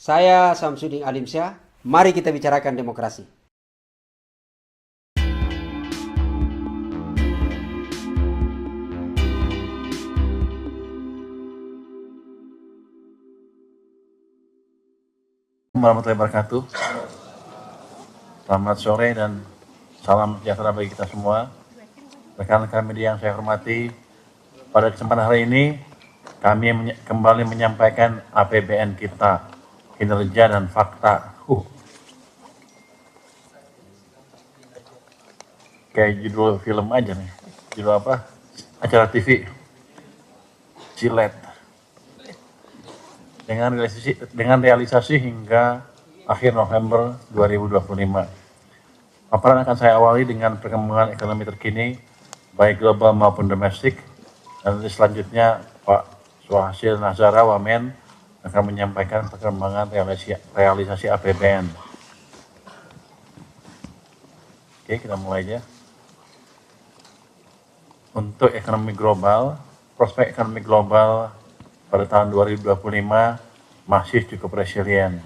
Saya Samsudin Alimsyah, mari kita bicarakan demokrasi. Warahmatullahi wabarakatuh. Selamat sore dan salam sejahtera bagi kita semua. Rekan-rekan media yang saya hormati, pada kesempatan hari ini kami kembali menyampaikan APBN kita, kinerja dan fakta. Kayak judul film aja nih. Judul apa? Acara TV. Cilet. Dengan realisasi hingga akhir November 2025. Paparan akan saya awali dengan perkembangan ekonomi terkini, baik global maupun domestik, dan selanjutnya Pak Suhasil Nazara Wamen akan menyampaikan perkembangan realisasi APBN. Oke, kita mulai aja. Untuk ekonomi global, prospek ekonomi global pada tahun 2025 masih cukup resilient.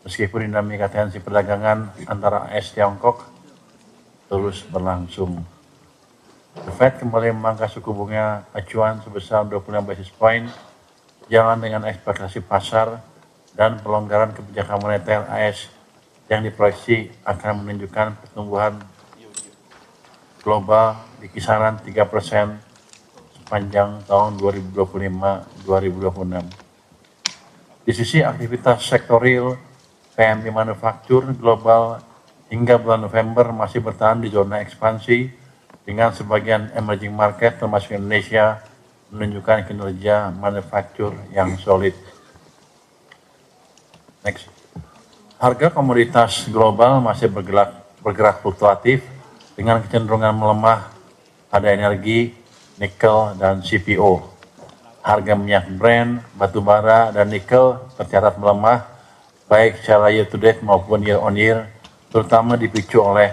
Meskipun dinamika tensi perdagangan antara AS Tiongkok terus berlangsung. The Fed kembali memangkas suku bunga acuan sebesar 25 basis point, jalan dengan ekspektasi pasar dan pelonggaran kebijakan moneter AS yang diproyeksi akan menunjukkan pertumbuhan global di kisaran 3% sepanjang tahun 2025-2026. Di sisi aktivitas sektor real, PMI manufaktur global hingga bulan November masih bertahan di zona ekspansi dengan sebagian emerging market termasuk Indonesia menunjukkan kinerja manufaktur yang solid. Next. Harga komoditas global masih bergerak fluktuatif dengan kecenderungan melemah pada energi, nikel, dan CPO. Harga minyak Brent, batu bara, dan nikel tercatat melemah baik secara year to date maupun year on year, terutama dipicu oleh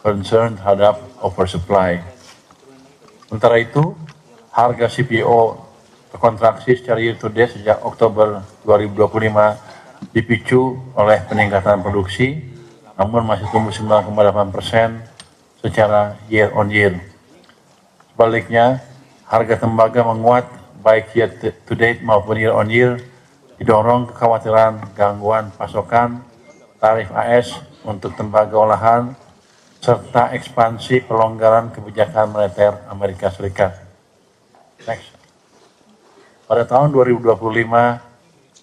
concern terhadap oversupply. Sementara itu, harga CPO terkontraksi secara year to date sejak Oktober 2025 dipicu oleh peningkatan produksi, namun masih tumbuh 9,8% secara year on year. Sebaliknya, harga tembaga menguat baik year to date maupun year on year, didorong kekhawatiran gangguan pasokan, tarif AS untuk tembaga olahan, serta ekspansi pelonggaran kebijakan moneter Amerika Serikat. Next. Pada tahun 2025,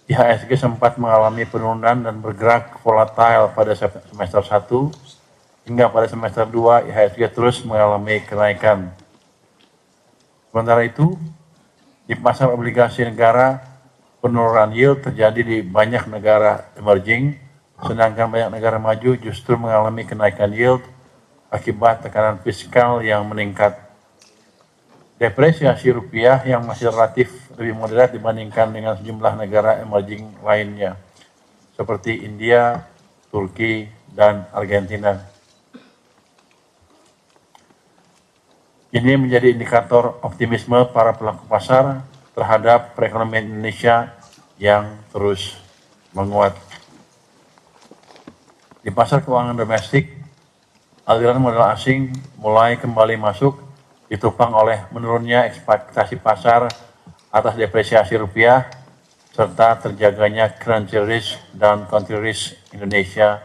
IHSG sempat mengalami penurunan dan bergerak volatile pada semester 1, hingga pada semester 2 IHSG terus mengalami kenaikan. Sementara itu, di pasar obligasi negara, penurunan yield terjadi di banyak negara emerging, sedangkan banyak negara maju justru mengalami kenaikan yield akibat tekanan fiskal yang meningkat. Depresiasi rupiah yang masih relatif lebih moderat dibandingkan dengan sejumlah negara emerging lainnya, seperti India, Turki, dan Argentina. Ini menjadi indikator optimisme para pelaku pasar terhadap perekonomian Indonesia yang terus menguat. Di pasar keuangan domestik, aliran modal asing mulai kembali masuk, ditopang oleh menurunnya ekspektasi pasar atas depresiasi rupiah, serta terjaganya currency risk dan country risk Indonesia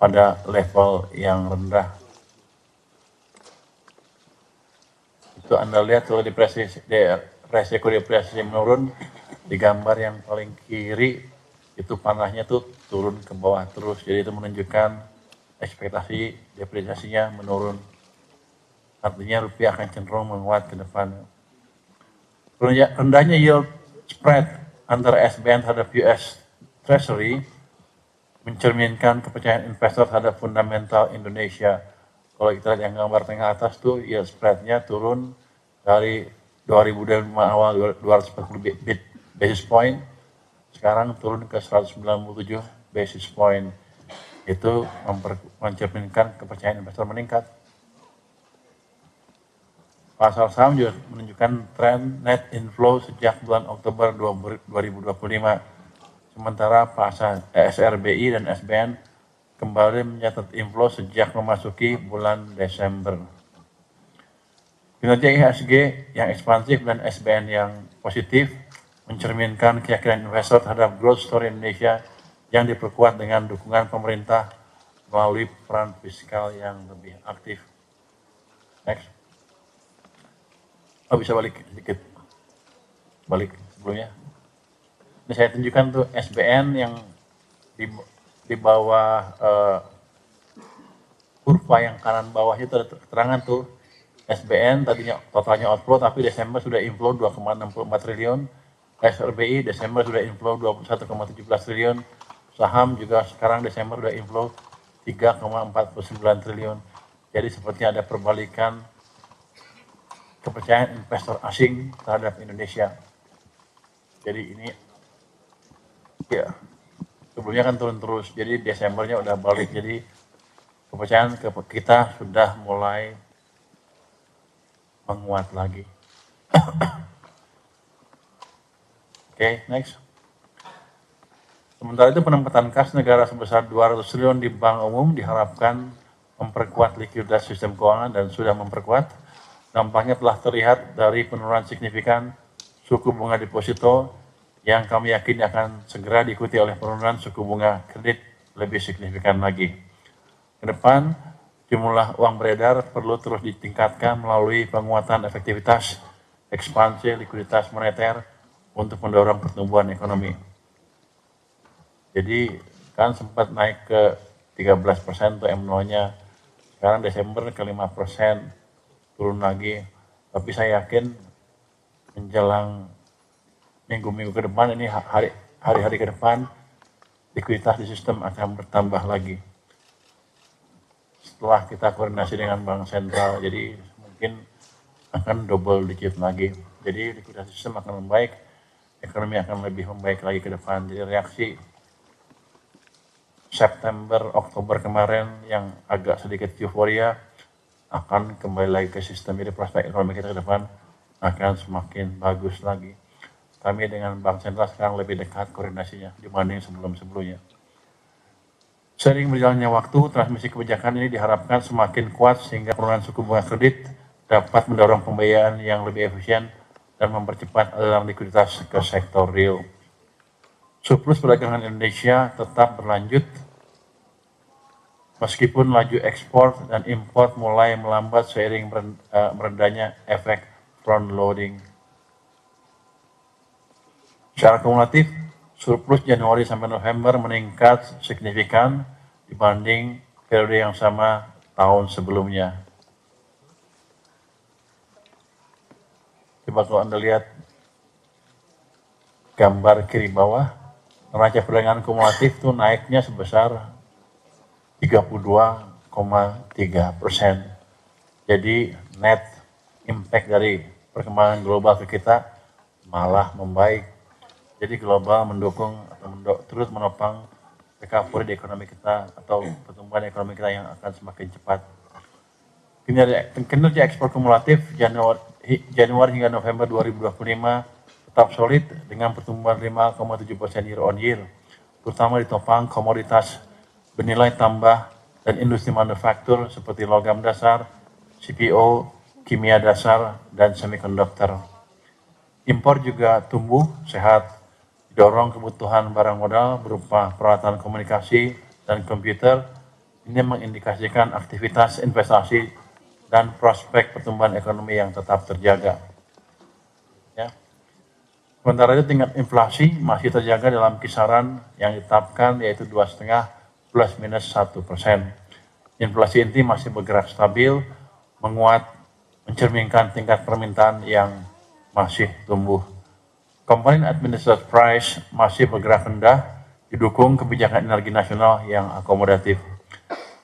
pada level yang rendah. Itu Anda lihat kalau resiko depresiasi menurun, di gambar yang paling kiri itu panahnya tuh turun ke bawah terus, jadi itu menunjukkan ekspektasi depresiasinya menurun. Artinya rupiah akan cenderung menguat ke depan. Rendahnya yield spread antara SBN terhadap US Treasury mencerminkan kepercayaan investor terhadap fundamental Indonesia. Kalau kita lihat yang gambar tengah atas tuh, yield spread-nya turun dari 2005 awal 240 basis point, sekarang turun ke 197 basis point. Itu mencerminkan kepercayaan investor meningkat. Pasar saham juga menunjukkan tren net inflow sejak bulan Oktober 2025. Sementara pasar SRBI dan SBN kembali mencatat inflow sejak memasuki bulan Desember. Kinerja IHSG yang ekspansif dan SBN yang positif mencerminkan keyakinan investor terhadap growth story Indonesia yang diperkuat dengan dukungan pemerintah melalui peran fiskal yang lebih aktif. Next. Oh, bisa balik sedikit. Balik sebelumnya. Ini saya tunjukkan tuh SBN yang di bawah kurva yang kanan bawahnya itu ada keterangan tuh. SBN tadinya totalnya outflow tapi Desember sudah inflow 2,64 triliun. SRBI Desember sudah inflow 21,17 triliun. Saham juga sekarang Desember sudah inflow 3,49 triliun. Jadi sepertinya ada perbalikan kepercayaan investor asing terhadap Indonesia. Jadi ini ya sebelumnya kan turun terus. Jadi Desembernya udah balik. Jadi kepercayaan kita sudah mulai menguat lagi. Oke, next. Sementara itu penempatan kas negara sebesar 200 triliun di bank umum diharapkan memperkuat likuiditas sistem keuangan dan sudah memperkuat. Dampaknya telah terlihat dari penurunan signifikan suku bunga deposito yang kami yakin akan segera diikuti oleh penurunan suku bunga kredit lebih signifikan lagi. Ke depan, jumlah uang beredar perlu terus ditingkatkan melalui penguatan efektivitas, ekspansi likuiditas moneter untuk mendorong pertumbuhan ekonomi. Jadi kan sempat naik ke 13% tuh M0-nya, sekarang Desember ke 5%, turun lagi. Tapi saya yakin menjelang minggu-minggu ke depan, ini hari-hari ke depan, likuiditas di sistem akan bertambah lagi. Setelah kita koordinasi dengan bank sentral, jadi mungkin akan double digit lagi. Jadi likuiditas sistem akan membaik, ekonomi akan lebih membaik lagi ke depan. Jadi reaksi September, Oktober kemarin yang agak sedikit euforia akan kembali lagi ke sistem. Jadi prospek ekonomi kita ke depan akan semakin bagus lagi. Kami dengan bank sentral sekarang lebih dekat koordinasinya dibanding sebelum-sebelumnya. Seiring berjalannya waktu, transmisi kebijakan ini diharapkan semakin kuat sehingga penurunan suku bunga kredit dapat mendorong pembiayaan yang lebih efisien dan mempercepat aliran likuiditas ke sektor real. Surplus perdagangan Indonesia tetap berlanjut meskipun laju ekspor dan impor mulai melambat seiring merendahnya efek front loading. Secara kumulatif, surplus Januari sampai November meningkat signifikan dibanding periode yang sama tahun sebelumnya. Coba kalau Anda lihat gambar kiri bawah, neraca perdagangan kumulatif itu naiknya sebesar 32,3%. Jadi net impact dari perkembangan global ke kita malah membaik. Jadi global mendukung atau terus menopang recovery di ekonomi kita atau pertumbuhan ekonomi kita yang akan semakin cepat. Kinerja ekspor kumulatif Januari hingga November 2025 tetap solid dengan pertumbuhan 5,7% year on year, terutama ditopang komoditas bernilai tambah dan industri manufaktur seperti logam dasar, CPO, kimia dasar, dan semikonduktor. Impor juga tumbuh sehat, didorong kebutuhan barang modal berupa peralatan komunikasi dan komputer. Ini mengindikasikan aktivitas investasi dan prospek pertumbuhan ekonomi yang tetap terjaga. Ya. Sementara itu tingkat inflasi masih terjaga dalam kisaran yang ditetapkan yaitu 2,5 plus minus 1%. Inflasi inti masih bergerak stabil, menguat, mencerminkan tingkat permintaan yang masih tumbuh. Komponen administrative price masih bergerak rendah, didukung kebijakan energi nasional yang akomodatif.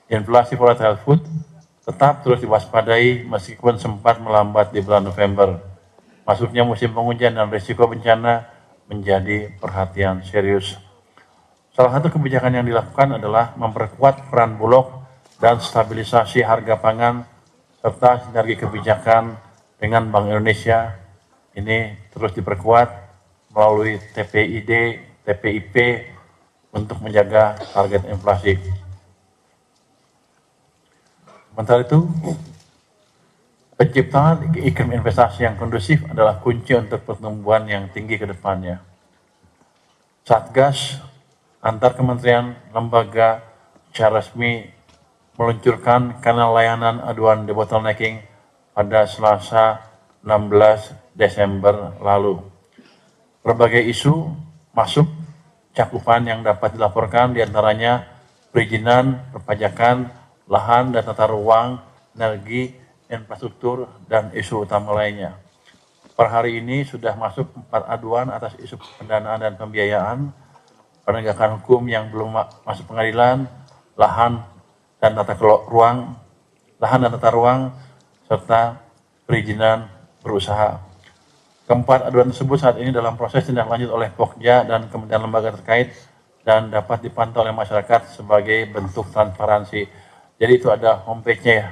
Inflasi volatile food tetap terus diwaspadai meskipun sempat melambat di bulan November. Masuknya musim penghujan dan risiko bencana menjadi perhatian serius. Salah satu kebijakan yang dilakukan adalah memperkuat peran Bulog dan stabilisasi harga pangan serta sinergi kebijakan dengan Bank Indonesia ini terus diperkuat melalui TPID, TPIP untuk menjaga target inflasi. Sementara itu, penciptaan iklim investasi yang kondusif adalah kunci untuk pertumbuhan yang tinggi ke depannya. Satgas antar kementerian lembaga secara resmi meluncurkan kanal layanan aduan debottlenecking pada Selasa 16 Desember lalu. Berbagai isu masuk cakupan yang dapat dilaporkan diantaranya perizinan, perpajakan, lahan dan tata ruang, energi, infrastruktur, dan isu utama lainnya. Per hari ini sudah masuk 4 aduan atas isu pendanaan dan pembiayaan, penegakan hukum yang belum masuk pengadilan, lahan dan tata ruang, serta perizinan berusaha. Keempat aduan tersebut saat ini dalam proses tindak lanjut oleh Pokja dan kementerian lembaga terkait dan dapat dipantau oleh masyarakat sebagai bentuk transparansi. Jadi itu ada homepage-nya ya.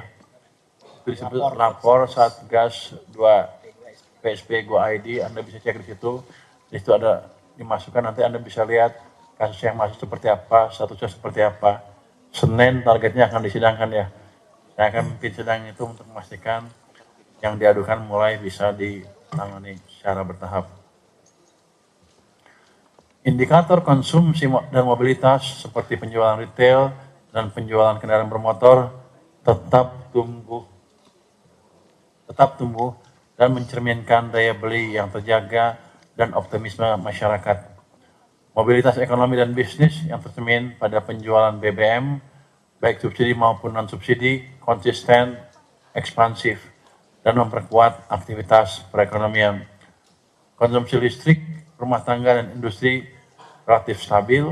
Itu disebut lapor Satgas 2 PSP Go ID, Anda bisa cek di situ. Di situ ada dimasukkan, nanti Anda bisa lihat kasus yang masih seperti apa, statusnya seperti apa. Senin targetnya akan disidangkan ya. Saya akan memimpin sidang itu untuk memastikan yang diadukan mulai bisa ditangani secara bertahap. Indikator konsumsi dan mobilitas seperti penjualan retail dan penjualan kendaraan bermotor tetap tumbuh dan mencerminkan daya beli yang terjaga dan optimisme masyarakat. Mobilitas ekonomi dan bisnis yang tercermin pada penjualan BBM, baik subsidi maupun non-subsidi, konsisten, ekspansif, dan memperkuat aktivitas perekonomian. Konsumsi listrik, rumah tangga, dan industri relatif stabil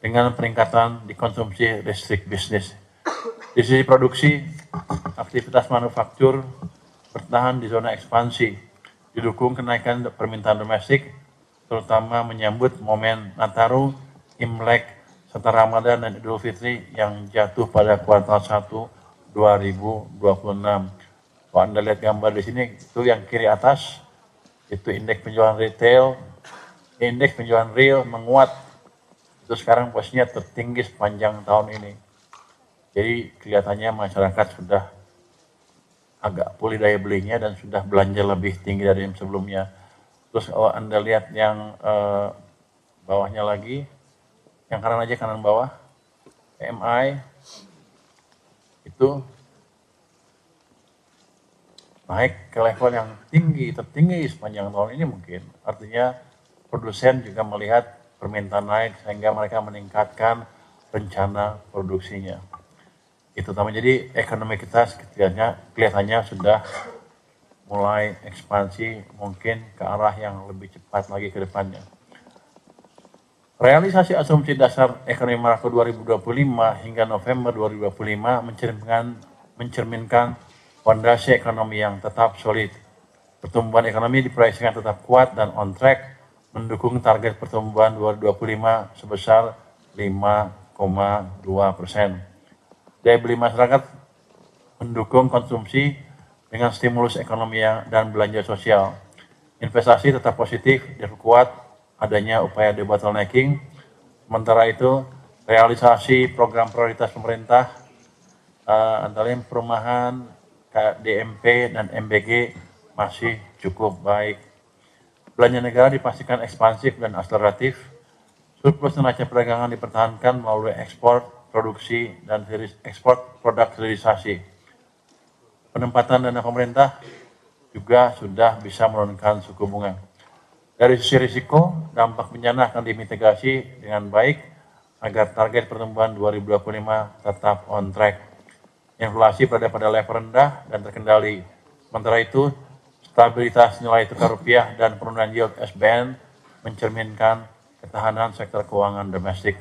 dengan peningkatan di konsumsi listrik bisnis. Di sisi produksi, aktivitas manufaktur bertahan di zona ekspansi, didukung kenaikan permintaan domestik, terutama menyambut momen Nataru, Imlek, serta Ramadan dan Idul Fitri yang jatuh pada kuartal 1 2026. Kalau Anda lihat gambar di sini, itu yang kiri atas, itu indeks penjualan retail, indeks penjualan real menguat. Itu sekarang posisinya tertinggi sepanjang tahun ini. Jadi kelihatannya masyarakat sudah agak pulih daya belinya dan sudah belanja lebih tinggi dari yang sebelumnya. Terus kalau Anda lihat yang bawahnya lagi, yang kanan bawah, PMI itu naik ke level yang tertinggi sepanjang tahun ini mungkin. Artinya produsen juga melihat permintaan naik sehingga mereka meningkatkan rencana produksinya. Itu utama. Jadi ekonomi kita kelihatannya sudah mulai ekspansi mungkin ke arah yang lebih cepat lagi ke depannya. Realisasi asumsi dasar ekonomi makro 2025 hingga November 2025 mencerminkan fondasi ekonomi yang tetap solid. Pertumbuhan ekonomi diproyeksikan tetap kuat dan on track, mendukung target pertumbuhan 2025 sebesar 5,2%. Daya beli masyarakat mendukung konsumsi dengan stimulus ekonomi dan belanja sosial. Investasi tetap positif, diperkuat adanya upaya debottlenecking. Sementara itu, realisasi program prioritas pemerintah antara lain perumahan, DMP, dan MBG masih cukup baik. Belanja negara dipastikan ekspansif dan akseleratif. Surplus neraca perdagangan dipertahankan melalui ekspor, produksi, dan ekspor produk hilirisasi. Penempatan dana pemerintah juga sudah bisa menurunkan suku bunga. Dari sisi risiko, dampak bencana akan dimitigasi dengan baik agar target pertumbuhan 2025 tetap on track. Inflasi berada pada level rendah dan terkendali. Sementara itu, stabilitas nilai tukar rupiah dan penurunan yield SBN mencerminkan ketahanan sektor keuangan domestik.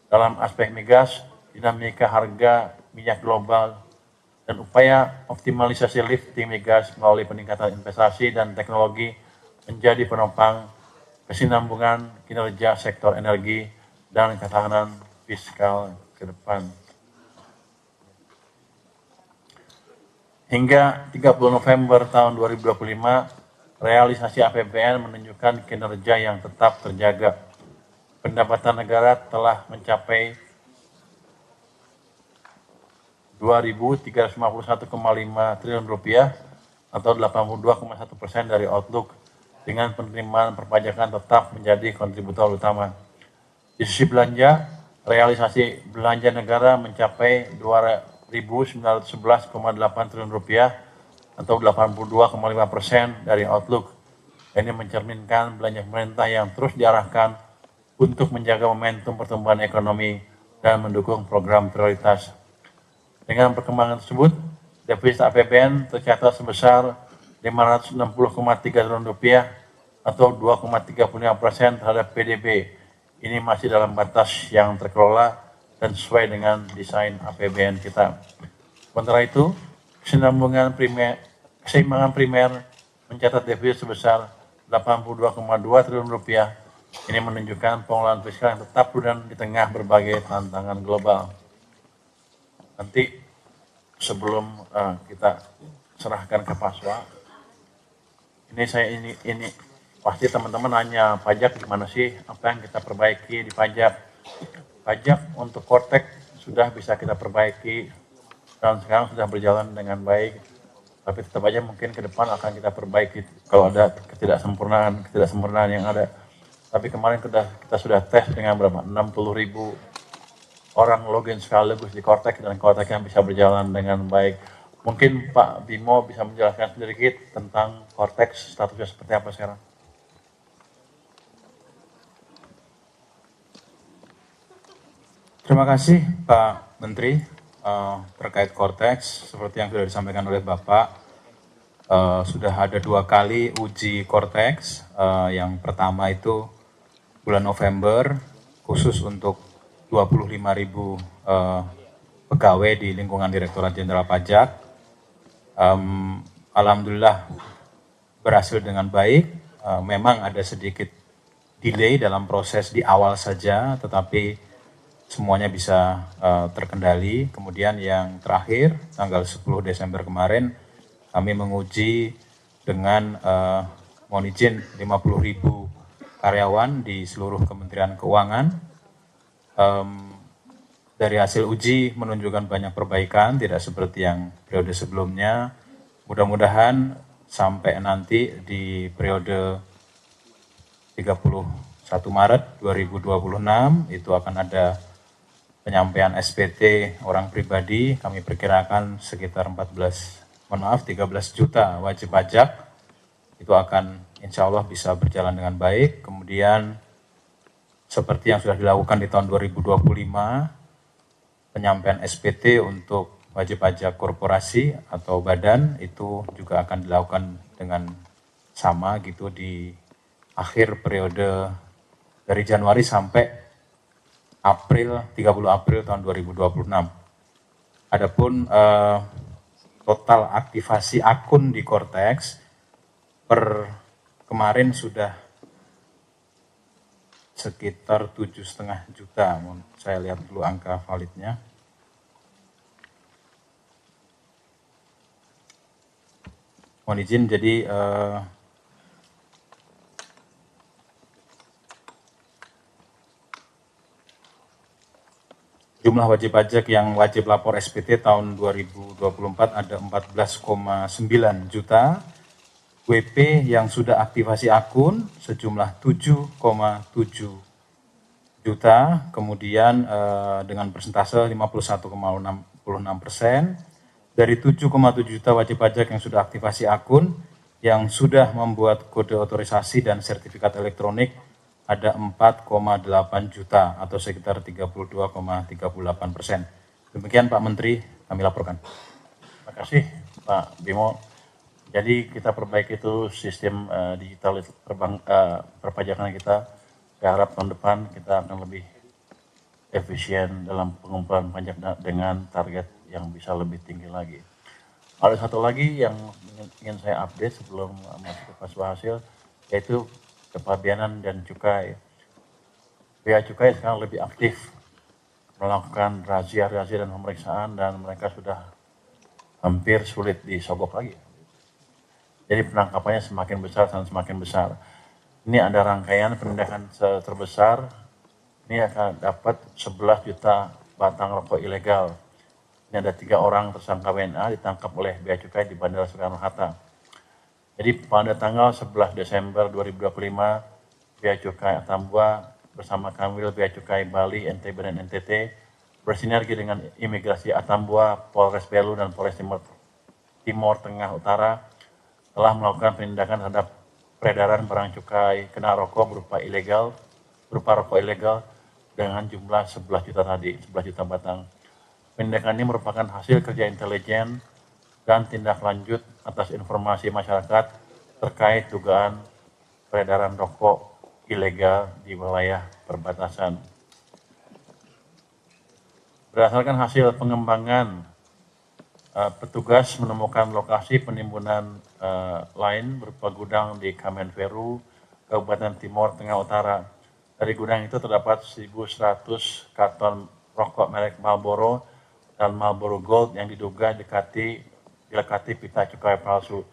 Dalam aspek migas, dinamika harga minyak global dan upaya optimalisasi lifting migas melalui peningkatan investasi dan teknologi menjadi penopang kesinambungan kinerja sektor energi dan ketahanan fiskal ke depan. Hingga 30 November tahun 2025, realisasi APBN menunjukkan kinerja yang tetap terjaga. Pendapatan negara telah mencapai 2.351,5 triliun rupiah atau 82,1% dari outlook, dengan penerimaan perpajakan tetap menjadi kontributor utama. Di sisi belanja, realisasi belanja negara mencapai 2.911,8 triliun rupiah atau 82,5% dari outlook. Ini mencerminkan belanja pemerintah yang terus diarahkan untuk menjaga momentum pertumbuhan ekonomi dan mendukung program prioritas. Dengan perkembangan tersebut, defisit APBN tercatat sebesar 560,3 triliun rupiah atau 2,35% terhadap PDB. Ini masih dalam batas yang terkelola dan sesuai dengan desain APBN kita. Sementara itu, keseimbangan primer mencatat defisit sebesar 82,2 triliun rupiah. Ini menunjukkan pengelolaan fiskal yang tetap prudent di tengah berbagai tantangan global. Nanti sebelum kita serahkan ke Paswa, ini pasti teman-teman nanya pajak gimana sih, apa yang kita perbaiki di pajak. Pajak untuk Kortek sudah bisa kita perbaiki dan sekarang sudah berjalan dengan baik. Tapi tetap aja mungkin ke depan akan kita perbaiki kalau ada ketidaksempurnaan yang ada. Tapi kemarin kita sudah tes dengan berapa? 60.000 orang login sekaligus di Kortek dan Korteknya bisa berjalan dengan baik. Mungkin Pak Bimo bisa menjelaskan sedikit tentang Kortek statusnya seperti apa sekarang. Terima kasih Pak Menteri. Terkait Kortex, seperti yang sudah disampaikan oleh Bapak, sudah ada 2 kali uji Kortex. Yang pertama itu bulan November, khusus untuk 25.000 pegawai di lingkungan Direktorat Jenderal Pajak. Alhamdulillah berhasil dengan baik. Memang ada sedikit delay dalam proses di awal saja, tetapi semuanya bisa terkendali. Kemudian yang terakhir, tanggal 10 Desember kemarin, kami menguji dengan mohon izin 50.000 karyawan di seluruh Kementerian Keuangan. Dari hasil uji menunjukkan banyak perbaikan, tidak seperti yang periode sebelumnya. Mudah-mudahan sampai nanti di periode 31 Maret 2026 itu akan ada penyampaian SPT orang pribadi. Kami perkirakan sekitar 13 juta wajib pajak. Itu akan insya Allah bisa berjalan dengan baik. Kemudian seperti yang sudah dilakukan di tahun 2025, penyampaian SPT untuk wajib pajak korporasi atau badan itu juga akan dilakukan dengan sama gitu di akhir periode dari Januari sampai 30 April tahun 2026. Adapun total aktivasi akun di Kortex per kemarin sudah sekitar 7,5 juta. Saya lihat dulu angka validnya. Mohon izin, jadi jumlah wajib pajak yang wajib lapor SPT tahun 2024 ada 14,9 juta. WP yang sudah aktivasi akun sejumlah 7,7 juta. Kemudian dengan persentase 51,66%. Dari 7,7 juta wajib pajak yang sudah aktivasi akun, yang sudah membuat kode otorisasi dan sertifikat elektronik ada 4,8 juta atau sekitar 32,38%. Demikian Pak Menteri, kami laporkan. Terima kasih Pak Bimo. Jadi kita perbaiki itu sistem digital perpajakan kita. Saya harap tahun depan kita akan lebih efisien dalam pengumpulan pajak dengan target yang bisa lebih tinggi lagi. Ada satu lagi yang ingin saya update sebelum masuk ke Paswa hasil, yaitu kepabianan dan cukai. Bea Cukai sekarang lebih aktif melakukan razia dan pemeriksaan, dan mereka sudah hampir sulit disogok lagi. Jadi penangkapannya semakin besar dan semakin besar. Ini ada rangkaian penindakan terbesar. Ini akan dapat 11 juta batang rokok ilegal. Ini ada 3 orang tersangka WNA ditangkap oleh Bea Cukai di Bandara Soekarno-Hatta. Jadi pada tanggal 11 Desember 2025, Bea Cukai Atambua bersama Kanwil Bea Cukai Bali, NTB, dan NTT bersinergi dengan Imigrasi Atambua, Polres Belu, dan Polres Timur Tengah Utara telah melakukan penindakan terhadap peredaran barang cukai kena rokok berupa rokok ilegal dengan jumlah 11 juta tadi, 11 juta batang. Penindakan ini merupakan hasil kerja intelijen dan tindak lanjut atas informasi masyarakat terkait dugaan peredaran rokok ilegal di wilayah perbatasan. Berdasarkan hasil pengembangan, petugas menemukan lokasi penimbunan lain berupa gudang di Kamenveru, Kabupaten Timur Tengah Utara. Dari gudang itu terdapat 1.100 karton rokok merek Marlboro dan Marlboro Gold yang diduga dilekati pita cukai palsu.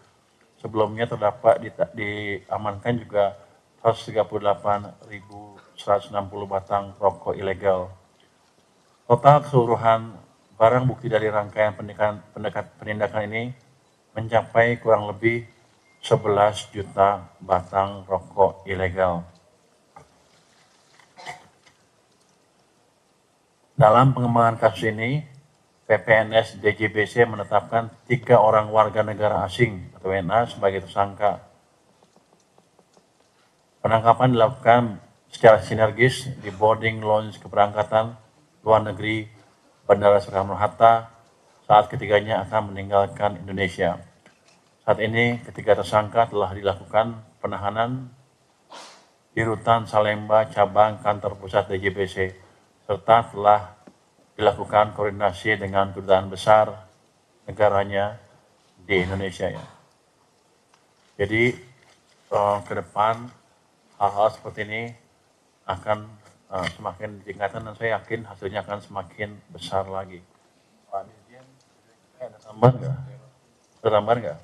Sebelumnya terdapat diamankan juga 138.160 batang rokok ilegal. Total keseluruhan barang bukti dari rangkaian penindakan ini mencapai kurang lebih 11 juta batang rokok ilegal. Dalam pengembangan kasus ini, PPNS DJBC menetapkan 3 orang warga negara asing atau WNA sebagai tersangka. Penangkapan dilakukan secara sinergis di boarding lounge keberangkatan luar negeri Bandara Soekarno-Hatta saat ketiganya akan meninggalkan Indonesia. Saat ini ketiga tersangka telah dilakukan penahanan di Rutan Salemba cabang kantor pusat DJBC serta telah dilakukan koordinasi dengan kedutaan besar negaranya di Indonesia. Jadi ke depan hal-hal seperti ini akan semakin ditingkatkan dan saya yakin hasilnya akan semakin besar lagi. Pak Dirjen, ada tambahan nggak? Ada tambahan nggak?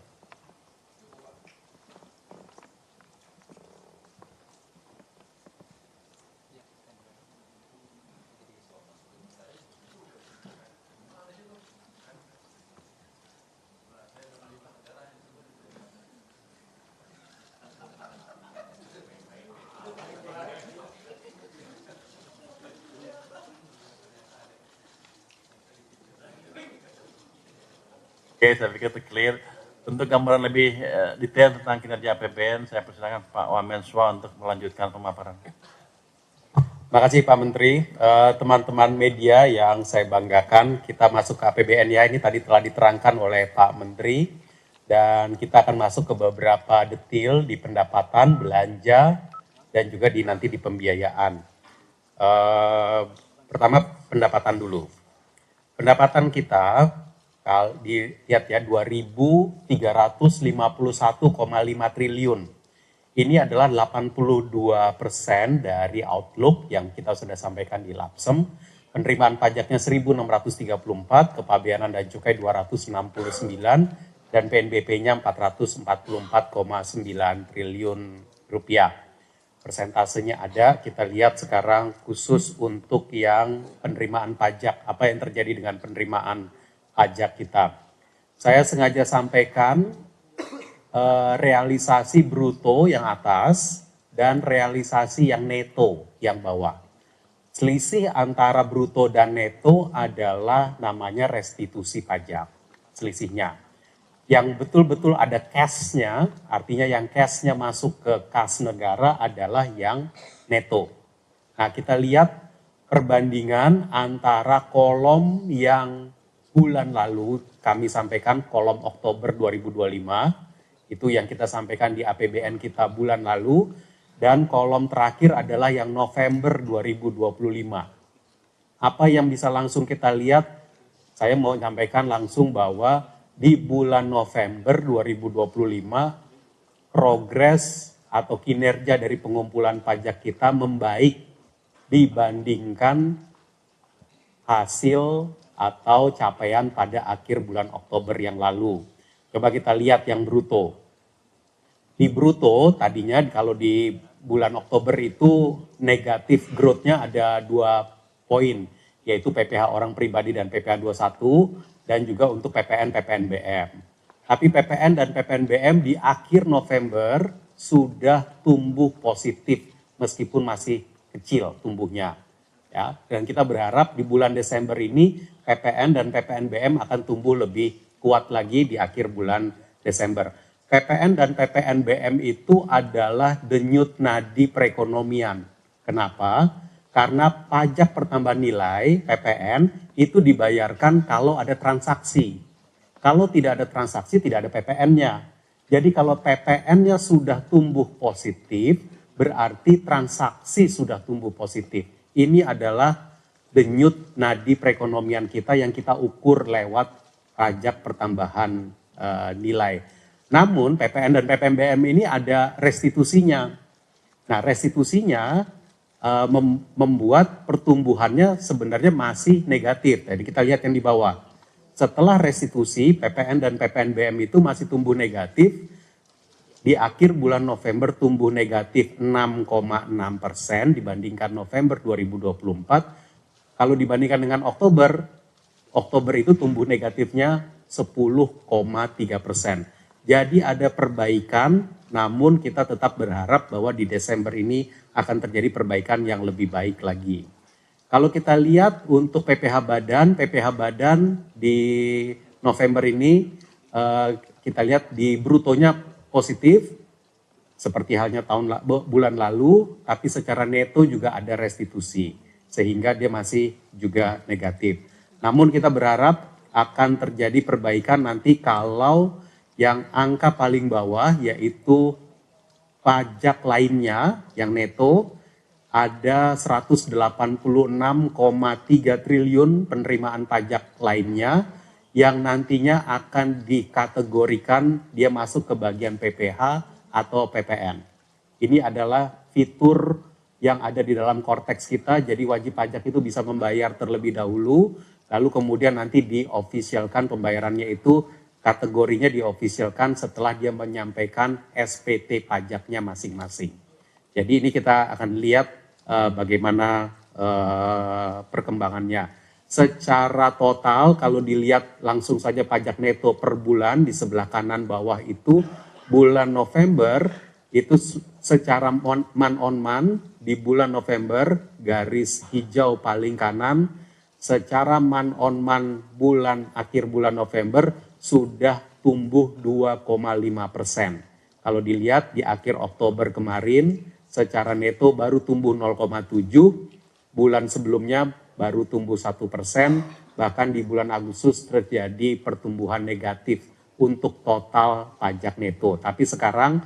Oke, saya pikir itu clear. Untuk gambaran lebih detail tentang kinerja APBN, saya persilakan Pak Wamenswa untuk melanjutkan pemaparan. Terima kasih Pak Menteri. Teman-teman media yang saya banggakan, kita masuk ke APBN ya, ini tadi telah diterangkan oleh Pak Menteri. Dan kita akan masuk ke beberapa detail di pendapatan, belanja, dan juga nanti di pembiayaan. Pertama pendapatan dulu. Pendapatan kita, kalau dilihat ya 2.351,5 triliun. Ini adalah 82% dari outlook yang kita sudah sampaikan di LAPSEM. Penerimaan pajaknya 1.634, kepabeanan dan cukai 269, dan PNBP-nya 444,9 triliun rupiah. Persentasenya ada, kita lihat sekarang khusus untuk yang penerimaan pajak, apa yang terjadi dengan penerimaan pajak kita. Saya sengaja sampaikan realisasi bruto yang atas dan realisasi yang neto yang bawah. Selisih antara bruto dan neto adalah namanya restitusi pajak, selisihnya. Yang betul-betul ada cash-nya, artinya yang cash-nya masuk ke kas negara adalah yang neto. Nah, kita lihat perbandingan antara kolom yang bulan lalu kami sampaikan kolom Oktober 2025, itu yang kita sampaikan di APBN kita bulan lalu, dan kolom terakhir adalah yang November 2025. Apa yang bisa langsung kita lihat, saya mau sampaikan langsung bahwa di bulan November 2025, progres atau kinerja dari pengumpulan pajak kita membaik dibandingkan hasil atau capaian pada akhir bulan Oktober yang lalu. Coba kita lihat yang bruto. Di bruto tadinya kalau di bulan Oktober itu negatif growth-nya ada 2 poin, yaitu PPh orang pribadi dan PPh 21 dan juga untuk PPN PPNBM. Tapi PPN dan PPNBM di akhir November sudah tumbuh positif meskipun masih kecil tumbuhnya. Ya, dan kita berharap di bulan Desember ini PPN dan PPNBM akan tumbuh lebih kuat lagi di akhir bulan Desember. PPN dan PPNBM itu adalah denyut nadi perekonomian. Kenapa? Karena pajak pertambahan nilai PPN itu dibayarkan kalau ada transaksi. Kalau tidak ada transaksi, tidak ada PPN-nya. Jadi kalau PPN-nya sudah tumbuh positif, berarti transaksi sudah tumbuh positif. Ini adalah denyut nadi perekonomian kita yang kita ukur lewat pajak pertambahan nilai. Namun PPN dan PPNBM ini ada restitusinya. Nah, restitusinya membuat pertumbuhannya sebenarnya masih negatif. Jadi kita lihat yang di bawah. Setelah restitusi, PPN dan PPNBM itu masih tumbuh negatif. Di akhir bulan November tumbuh negatif 6,6% dibandingkan November 2024. Kalau dibandingkan dengan Oktober itu tumbuh negatifnya 10,3%. Jadi ada perbaikan, namun kita tetap berharap bahwa di Desember ini akan terjadi perbaikan yang lebih baik lagi. Kalau kita lihat untuk PPh badan di November ini kita lihat di brutonya positif, seperti halnya bulan lalu, tapi secara neto juga ada restitusi, sehingga dia masih juga negatif. Namun kita berharap akan terjadi perbaikan nanti kalau yang angka paling bawah yaitu pajak lainnya yang neto ada 186,3 triliun penerimaan pajak lainnya yang nantinya akan dikategorikan dia masuk ke bagian PPh atau PPN. Ini adalah fitur yang ada di dalam korteks kita, jadi wajib pajak itu bisa membayar terlebih dahulu, lalu kemudian nanti diofisialkan pembayarannya itu, kategorinya diofisialkan setelah dia menyampaikan SPT pajaknya masing-masing. Jadi ini kita akan lihat bagaimana perkembangannya. Secara total kalau dilihat langsung saja pajak neto per bulan di sebelah kanan bawah itu, bulan November itu secara man on man di bulan November garis hijau paling kanan, secara man on man akhir bulan November sudah tumbuh 2,5%. Kalau dilihat di akhir Oktober kemarin, secara neto baru tumbuh 0,7, bulan sebelumnya baru tumbuh 1%, bahkan di bulan Agustus terjadi pertumbuhan negatif untuk total pajak neto. Tapi sekarang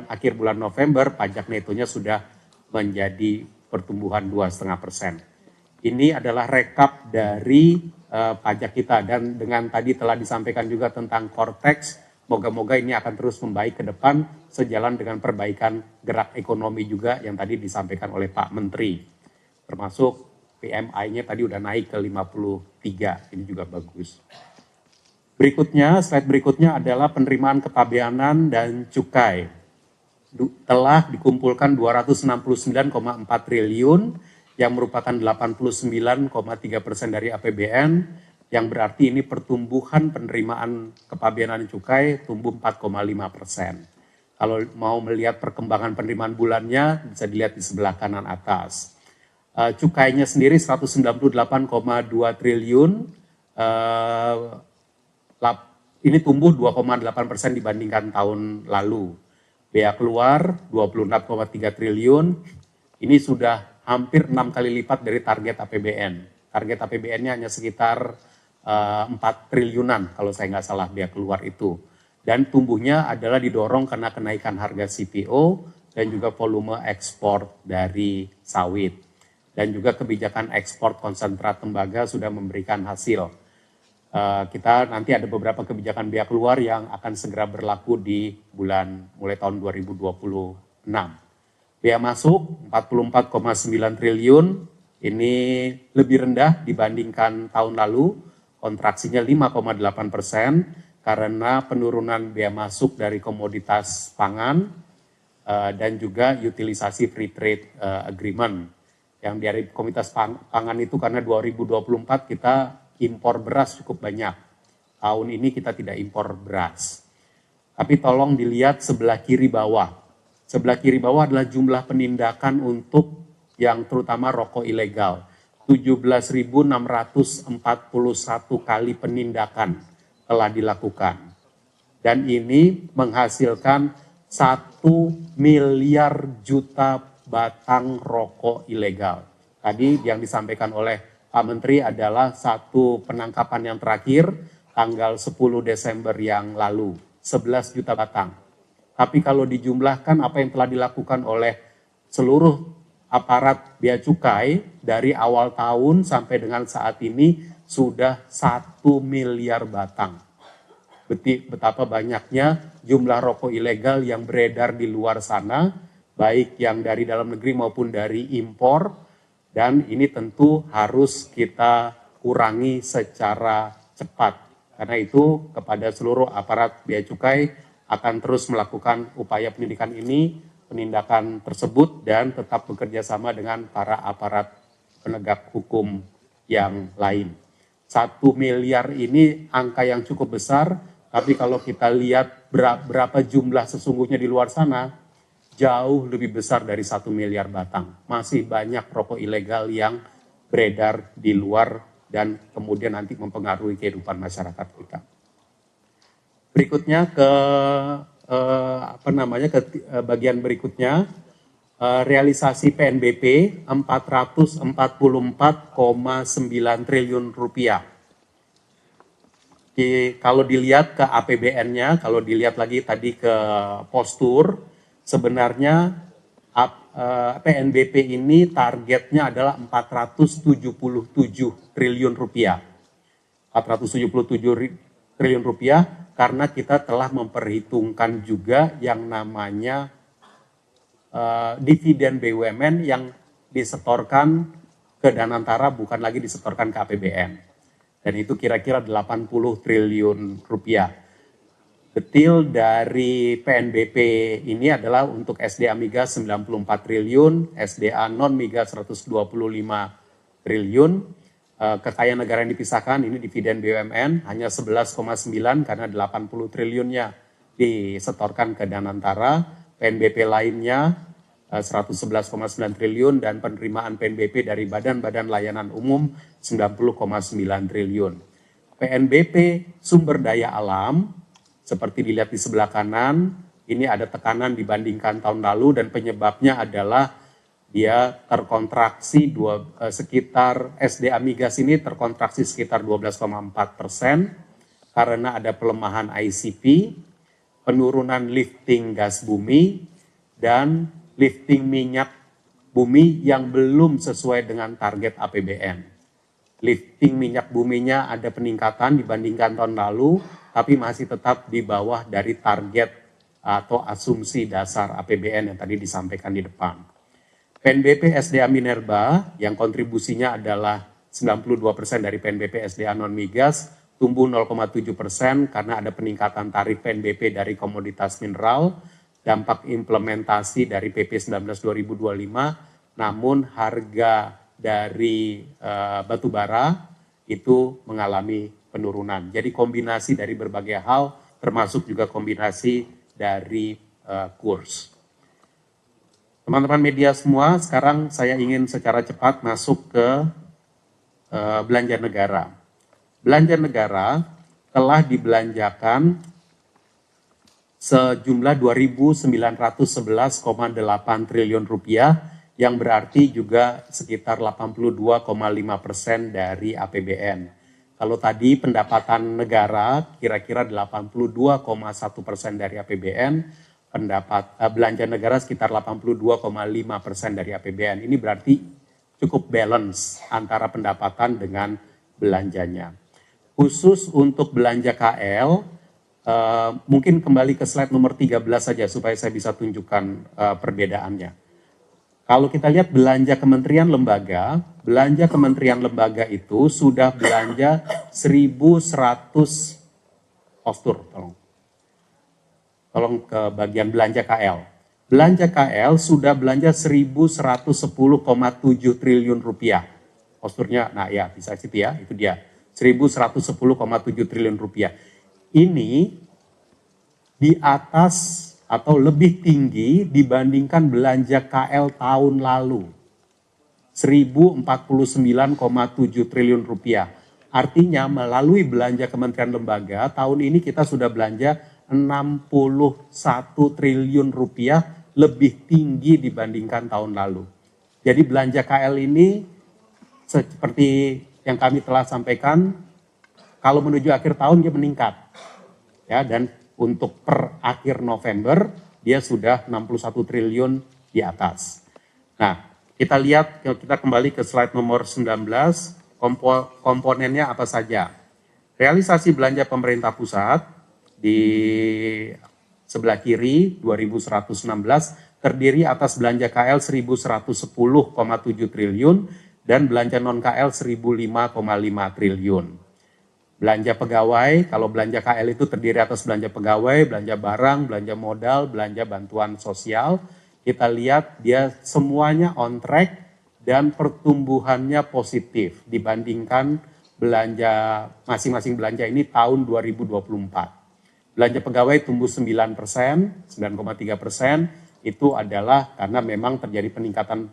akhir bulan November pajak netonya sudah menjadi pertumbuhan 2,5%. Ini adalah rekap dari pajak kita, dan dengan tadi telah disampaikan juga tentang korteks, moga-moga ini akan terus membaik ke depan sejalan dengan perbaikan gerak ekonomi juga yang tadi disampaikan oleh Pak Menteri. Termasuk PMI-nya tadi udah naik ke 53, ini juga bagus. Slide berikutnya adalah penerimaan kepabeanan dan cukai. Telah dikumpulkan 269,4 triliun, yang merupakan 89,3% dari APBN, yang berarti ini pertumbuhan penerimaan kepabeanan cukai tumbuh 4,5%. Kalau mau melihat perkembangan penerimaan bulannya, bisa dilihat di sebelah kanan atas. Cukainya sendiri 198,2 triliun, ini tumbuh 2,8% dibandingkan tahun lalu. Bea keluar 26,3 triliun, ini sudah hampir 6 kali lipat dari target APBN. Target APBN-nya hanya sekitar 4 triliunan kalau saya nggak salah bea keluar itu. Dan tumbuhnya adalah didorong karena kenaikan harga CPO dan juga volume ekspor dari sawit. Dan juga kebijakan ekspor konsentrat tembaga sudah memberikan hasil. Kita nanti ada beberapa kebijakan bea keluar yang akan segera berlaku di mulai tahun 2026. Bea masuk 44,9 triliun, Ini lebih rendah dibandingkan tahun lalu, kontraksinya 5,8% karena penurunan biaya masuk dari komoditas pangan dan juga utilisasi free trade agreement. Yang dari komoditas pangan itu karena 2024 kita impor beras cukup banyak. Tahun ini kita tidak impor beras. Tapi tolong dilihat sebelah kiri bawah. Sebelah kiri bawah adalah jumlah penindakan untuk yang terutama rokok ilegal. 17.641 kali penindakan telah dilakukan. Dan ini menghasilkan 1 miliar juta batang rokok ilegal. Tadi yang disampaikan oleh Pak Menteri adalah satu penangkapan yang terakhir tanggal 10 Desember yang lalu. 11 juta batang. Tapi kalau dijumlahkan apa yang telah dilakukan oleh seluruh aparat bea cukai dari awal tahun sampai dengan saat ini sudah 1 miliar batang. Betapa banyaknya jumlah rokok ilegal yang beredar di luar sana, baik yang dari dalam negeri maupun dari impor, dan ini tentu harus kita kurangi secara cepat. Karena itu kepada seluruh aparat bea cukai akan terus melakukan upaya penindakan tersebut dan tetap bekerja sama dengan para aparat penegak hukum yang lain. 1 miliar ini angka yang cukup besar, tapi kalau kita lihat berapa jumlah sesungguhnya di luar sana, jauh lebih besar dari 1 miliar batang. Masih banyak rokok ilegal yang beredar di luar dan kemudian nanti mempengaruhi kehidupan masyarakat kita. Berikutnya ke bagian berikutnya, realisasi PNBP 444,9 triliun rupiah. Kalau dilihat ke APBN-nya, kalau dilihat lagi tadi ke postur, sebenarnya PNBP ini targetnya adalah 477 triliun rupiah. 477 triliun rupiah karena kita telah memperhitungkan juga yang namanya dividen BUMN yang disetorkan ke Danantara, bukan lagi disetorkan ke APBN. Dan itu kira-kira 80 triliun rupiah. Detil dari PNBP ini adalah untuk SDA Migas 94 triliun, SDA non-migas 125 triliun, kekayaan negara yang dipisahkan ini dividen BUMN hanya 11,9 karena 80 triliunnya disetorkan ke Danantara, PNBP lainnya 111,9 triliun dan penerimaan PNBP dari badan-badan layanan umum 90,9 triliun. PNBP sumber daya alam seperti dilihat di sebelah kanan, ini ada tekanan dibandingkan tahun lalu dan penyebabnya adalah dia terkontraksi sekitar SDA Migas ini terkontraksi sekitar 12,4% karena ada pelemahan ICP, penurunan lifting gas bumi, dan lifting minyak bumi yang belum sesuai dengan target APBN. Lifting minyak buminya ada peningkatan dibandingkan tahun lalu, tapi masih tetap di bawah dari target atau asumsi dasar APBN yang tadi disampaikan di depan. PNBP SDA Minerba yang kontribusinya adalah 92% dari PNBP SDA non-migas tumbuh 0,7% karena ada peningkatan tarif PNBP dari komoditas mineral, dampak implementasi dari PP 19 2025, namun harga dari batubara itu mengalami penurunan. Jadi kombinasi dari berbagai hal, termasuk juga kombinasi dari kurs. Teman-teman media semua, sekarang saya ingin secara cepat masuk ke belanja negara. Belanja negara telah dibelanjakan sejumlah 2.911,8 triliun rupiah, yang berarti juga sekitar 82,5% dari APBN. Kalau tadi pendapatan negara kira-kira 82,1% dari APBN, belanja negara sekitar 82,5% dari APBN. Ini berarti cukup balance antara pendapatan dengan belanjanya. Khusus untuk belanja KL, mungkin kembali ke slide nomor 13 saja supaya saya bisa tunjukkan perbedaannya. Kalau kita lihat belanja kementerian lembaga belanja kementerian lembaga itu sudah belanja 1.100 postur, tolong ke bagian belanja KL. Belanja KL sudah belanja 1.110,7 triliun rupiah. Posturnya, nah ya bisa situ ya, itu dia. 1.110,7 triliun rupiah. Ini di atas atau lebih tinggi dibandingkan belanja KL tahun lalu. 1.049,7 triliun rupiah. Artinya melalui belanja kementerian lembaga, tahun ini kita sudah belanja 61 triliun rupiah lebih tinggi dibandingkan tahun lalu. Jadi belanja KL ini seperti yang kami telah sampaikan, kalau menuju akhir tahun dia meningkat. Ya, dan untuk per akhir November dia sudah 61 triliun di atas. Nah, kita lihat, kita kembali ke slide nomor 19, komponennya apa saja. Realisasi belanja pemerintah pusat di sebelah kiri 2116 terdiri atas belanja KL 1110,7 triliun dan belanja non KL 1005,5 triliun. Belanja pegawai, kalau belanja KL itu terdiri atas belanja pegawai, belanja barang, belanja modal, belanja bantuan sosial. Kita lihat dia semuanya on track dan pertumbuhannya positif dibandingkan belanja masing-masing belanja ini tahun 2024. Belanja pegawai tumbuh 9%, 9,3%, itu adalah karena memang terjadi peningkatan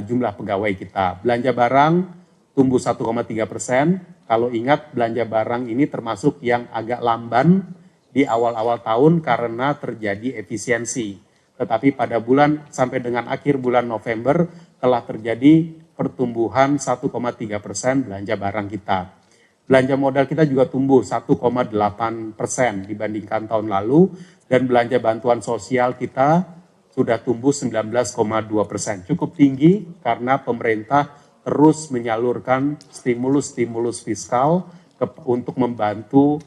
jumlah pegawai kita. Belanja barang tumbuh 1,3%, kalau ingat belanja barang ini termasuk yang agak lamban di awal-awal tahun karena terjadi efisiensi. Tetapi pada bulan sampai dengan akhir bulan November telah terjadi pertumbuhan 1,3% belanja barang kita. Belanja modal kita juga tumbuh 1,8% dibandingkan tahun lalu dan belanja bantuan sosial kita sudah tumbuh 19,2%. Cukup tinggi karena pemerintah terus menyalurkan stimulus-stimulus fiskal untuk membantu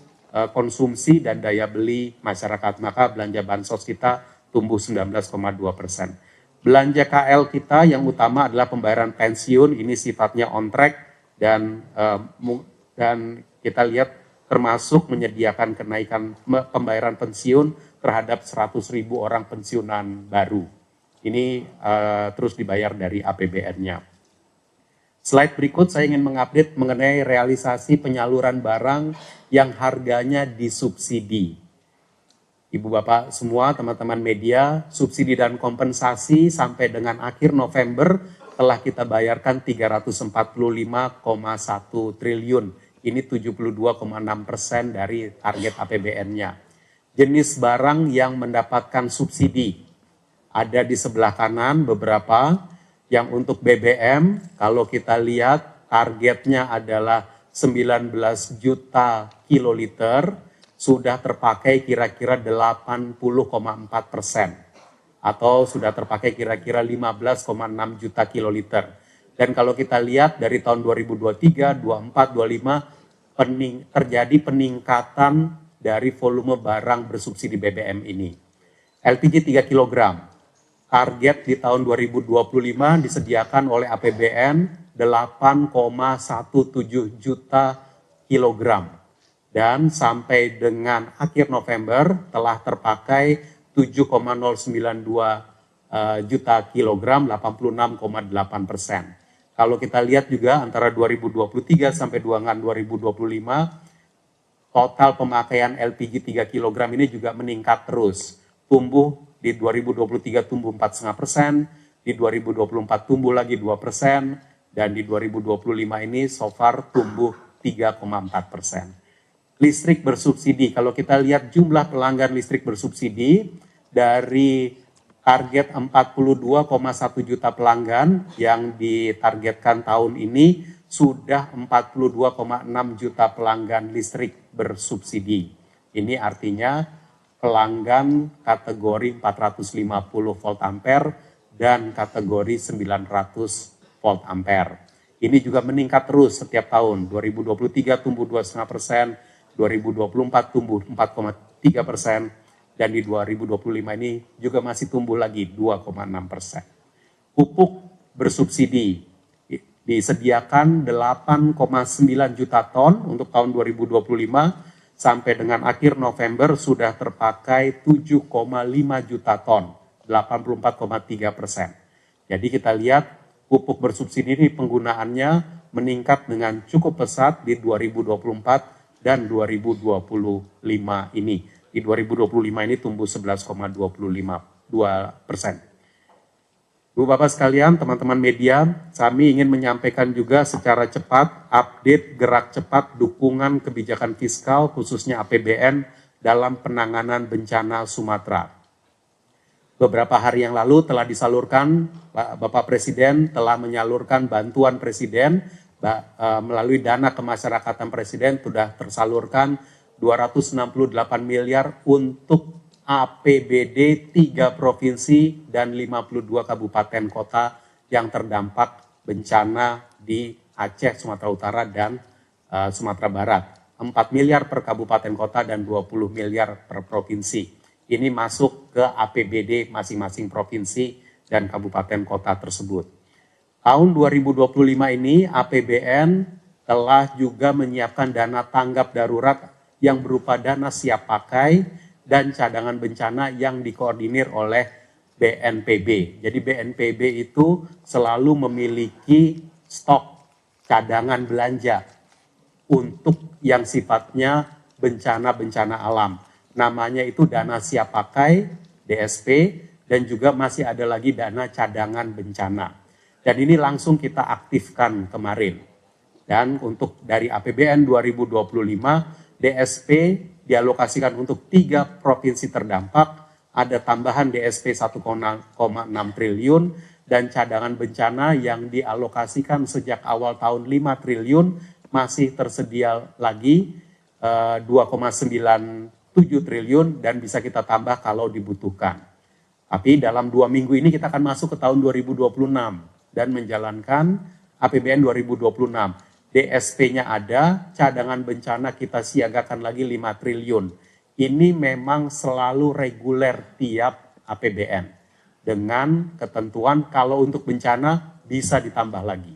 konsumsi dan daya beli masyarakat. Maka belanja bansos kita tumbuh 19,2%. Belanja KL kita yang utama adalah pembayaran pensiun, ini sifatnya on track dan kita lihat termasuk menyediakan kenaikan pembayaran pensiun terhadap 100.000 orang pensiunan baru. Ini terus dibayar dari APBN-nya. Slide berikut saya ingin mengupdate mengenai realisasi penyaluran barang yang harganya disubsidi. Ibu Bapak semua, teman-teman media, subsidi dan kompensasi sampai dengan akhir November telah kita bayarkan 345,1 triliun. Ini 72,6% dari target APBN-nya. Jenis barang yang mendapatkan subsidi ada di sebelah kanan beberapa. Yang untuk BBM, kalau kita lihat targetnya adalah 19 juta kiloliter, sudah terpakai kira-kira 80,4%. Atau sudah terpakai kira-kira 15,6 juta kiloliter. Dan kalau kita lihat dari tahun 2023, 24, 25, terjadi peningkatan dari volume barang bersubsidi BBM ini. LPG 3 kg. Target di tahun 2025 disediakan oleh APBN 8,17 juta kilogram. Dan sampai dengan akhir November telah terpakai 7,092 juta kilogram, 86,8%. Kalau kita lihat juga antara 2023 sampai dengan 2025, total pemakaian LPG 3 kg ini juga meningkat terus. Tumbuh di 2023 tumbuh 4,5%, di 2024 tumbuh lagi 2%, dan di 2025 ini so far tumbuh 3,4%. Listrik bersubsidi, kalau kita lihat jumlah pelanggan listrik bersubsidi dari target 42,1 juta pelanggan yang ditargetkan tahun ini sudah 42,6 juta pelanggan listrik bersubsidi. Ini artinya pelanggan kategori 450 volt ampere dan kategori 900 volt ampere. Ini juga meningkat terus setiap tahun. 2023 tumbuh 2,5%, 2024 tumbuh 4,3%, dan di 2025 ini juga masih tumbuh lagi 2,6%. Pupuk bersubsidi, Disediakan 8,9 juta ton untuk tahun 2025, sampai dengan akhir November sudah terpakai 7,5 juta ton, 84,3%. Jadi kita lihat pupuk bersubsidi ini penggunaannya meningkat dengan cukup pesat di 2024 dan 2025 ini. Di 2025 ini tumbuh 11,25%. Ibu Bapak sekalian, teman-teman media, kami ingin menyampaikan juga secara cepat update gerak cepat dukungan kebijakan fiskal khususnya APBN dalam penanganan bencana Sumatera. Beberapa hari yang lalu telah disalurkan, Bapak Presiden telah menyalurkan bantuan Presiden melalui dana kemasyarakatan Presiden sudah tersalurkan 268 miliar untuk APBD 3 provinsi dan 52 kabupaten kota yang terdampak bencana di Aceh, Sumatera Utara, dan Sumatera Barat. 4 miliar per kabupaten kota dan 20 miliar per provinsi. Ini masuk ke APBD masing-masing provinsi dan kabupaten kota tersebut. Tahun 2025 ini APBN telah juga menyiapkan dana tanggap darurat yang berupa dana siap pakai dan cadangan bencana yang dikoordinir oleh BNPB. Jadi BNPB itu selalu memiliki stok cadangan belanja untuk yang sifatnya bencana-bencana alam. Namanya itu dana siap pakai, DSP, dan juga masih ada lagi dana cadangan bencana. Dan ini langsung kita aktifkan kemarin. Dan untuk dari APBN 2025, DSP dialokasikan untuk 3 provinsi terdampak, ada tambahan DSP 1,6 triliun, dan cadangan bencana yang dialokasikan sejak awal tahun 5 triliun, masih tersedia lagi 2,97 triliun dan bisa kita tambah kalau dibutuhkan. Tapi dalam 2 minggu ini kita akan masuk ke tahun 2026 dan menjalankan APBN 2026. DSP-nya ada, cadangan bencana kita siagakan lagi 5 triliun. Ini memang selalu reguler tiap APBN. Dengan ketentuan kalau untuk bencana bisa ditambah lagi.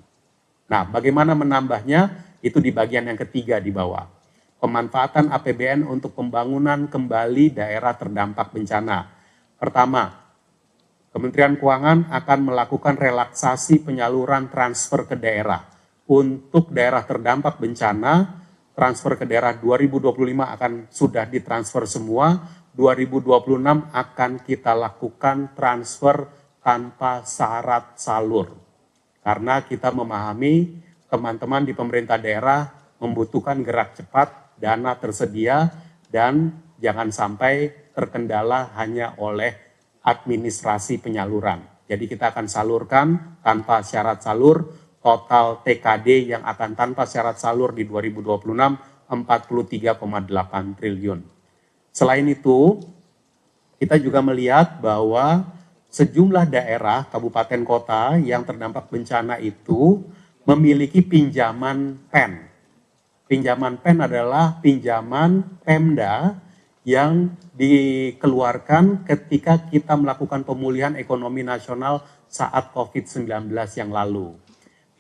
Nah, bagaimana menambahnya? Itu di bagian yang ketiga di bawah. Pemanfaatan APBN untuk pembangunan kembali daerah terdampak bencana. Pertama, Kementerian Keuangan akan melakukan relaksasi penyaluran transfer ke daerah. Untuk daerah terdampak bencana, transfer ke daerah 2025 akan sudah ditransfer semua, 2026 akan kita lakukan transfer tanpa syarat salur. Karena kita memahami teman-teman di pemerintah daerah membutuhkan gerak cepat, dana tersedia, dan jangan sampai terkendala hanya oleh administrasi penyaluran. Jadi kita akan salurkan tanpa syarat salur. Total TKD yang akan tanpa syarat salur di 2026, 43,8 triliun. Selain itu, kita juga melihat bahwa sejumlah daerah, kabupaten kota yang terdampak bencana itu memiliki pinjaman PEN. Pinjaman PEN adalah pinjaman Pemda yang dikeluarkan ketika kita melakukan pemulihan ekonomi nasional saat COVID-19 yang lalu.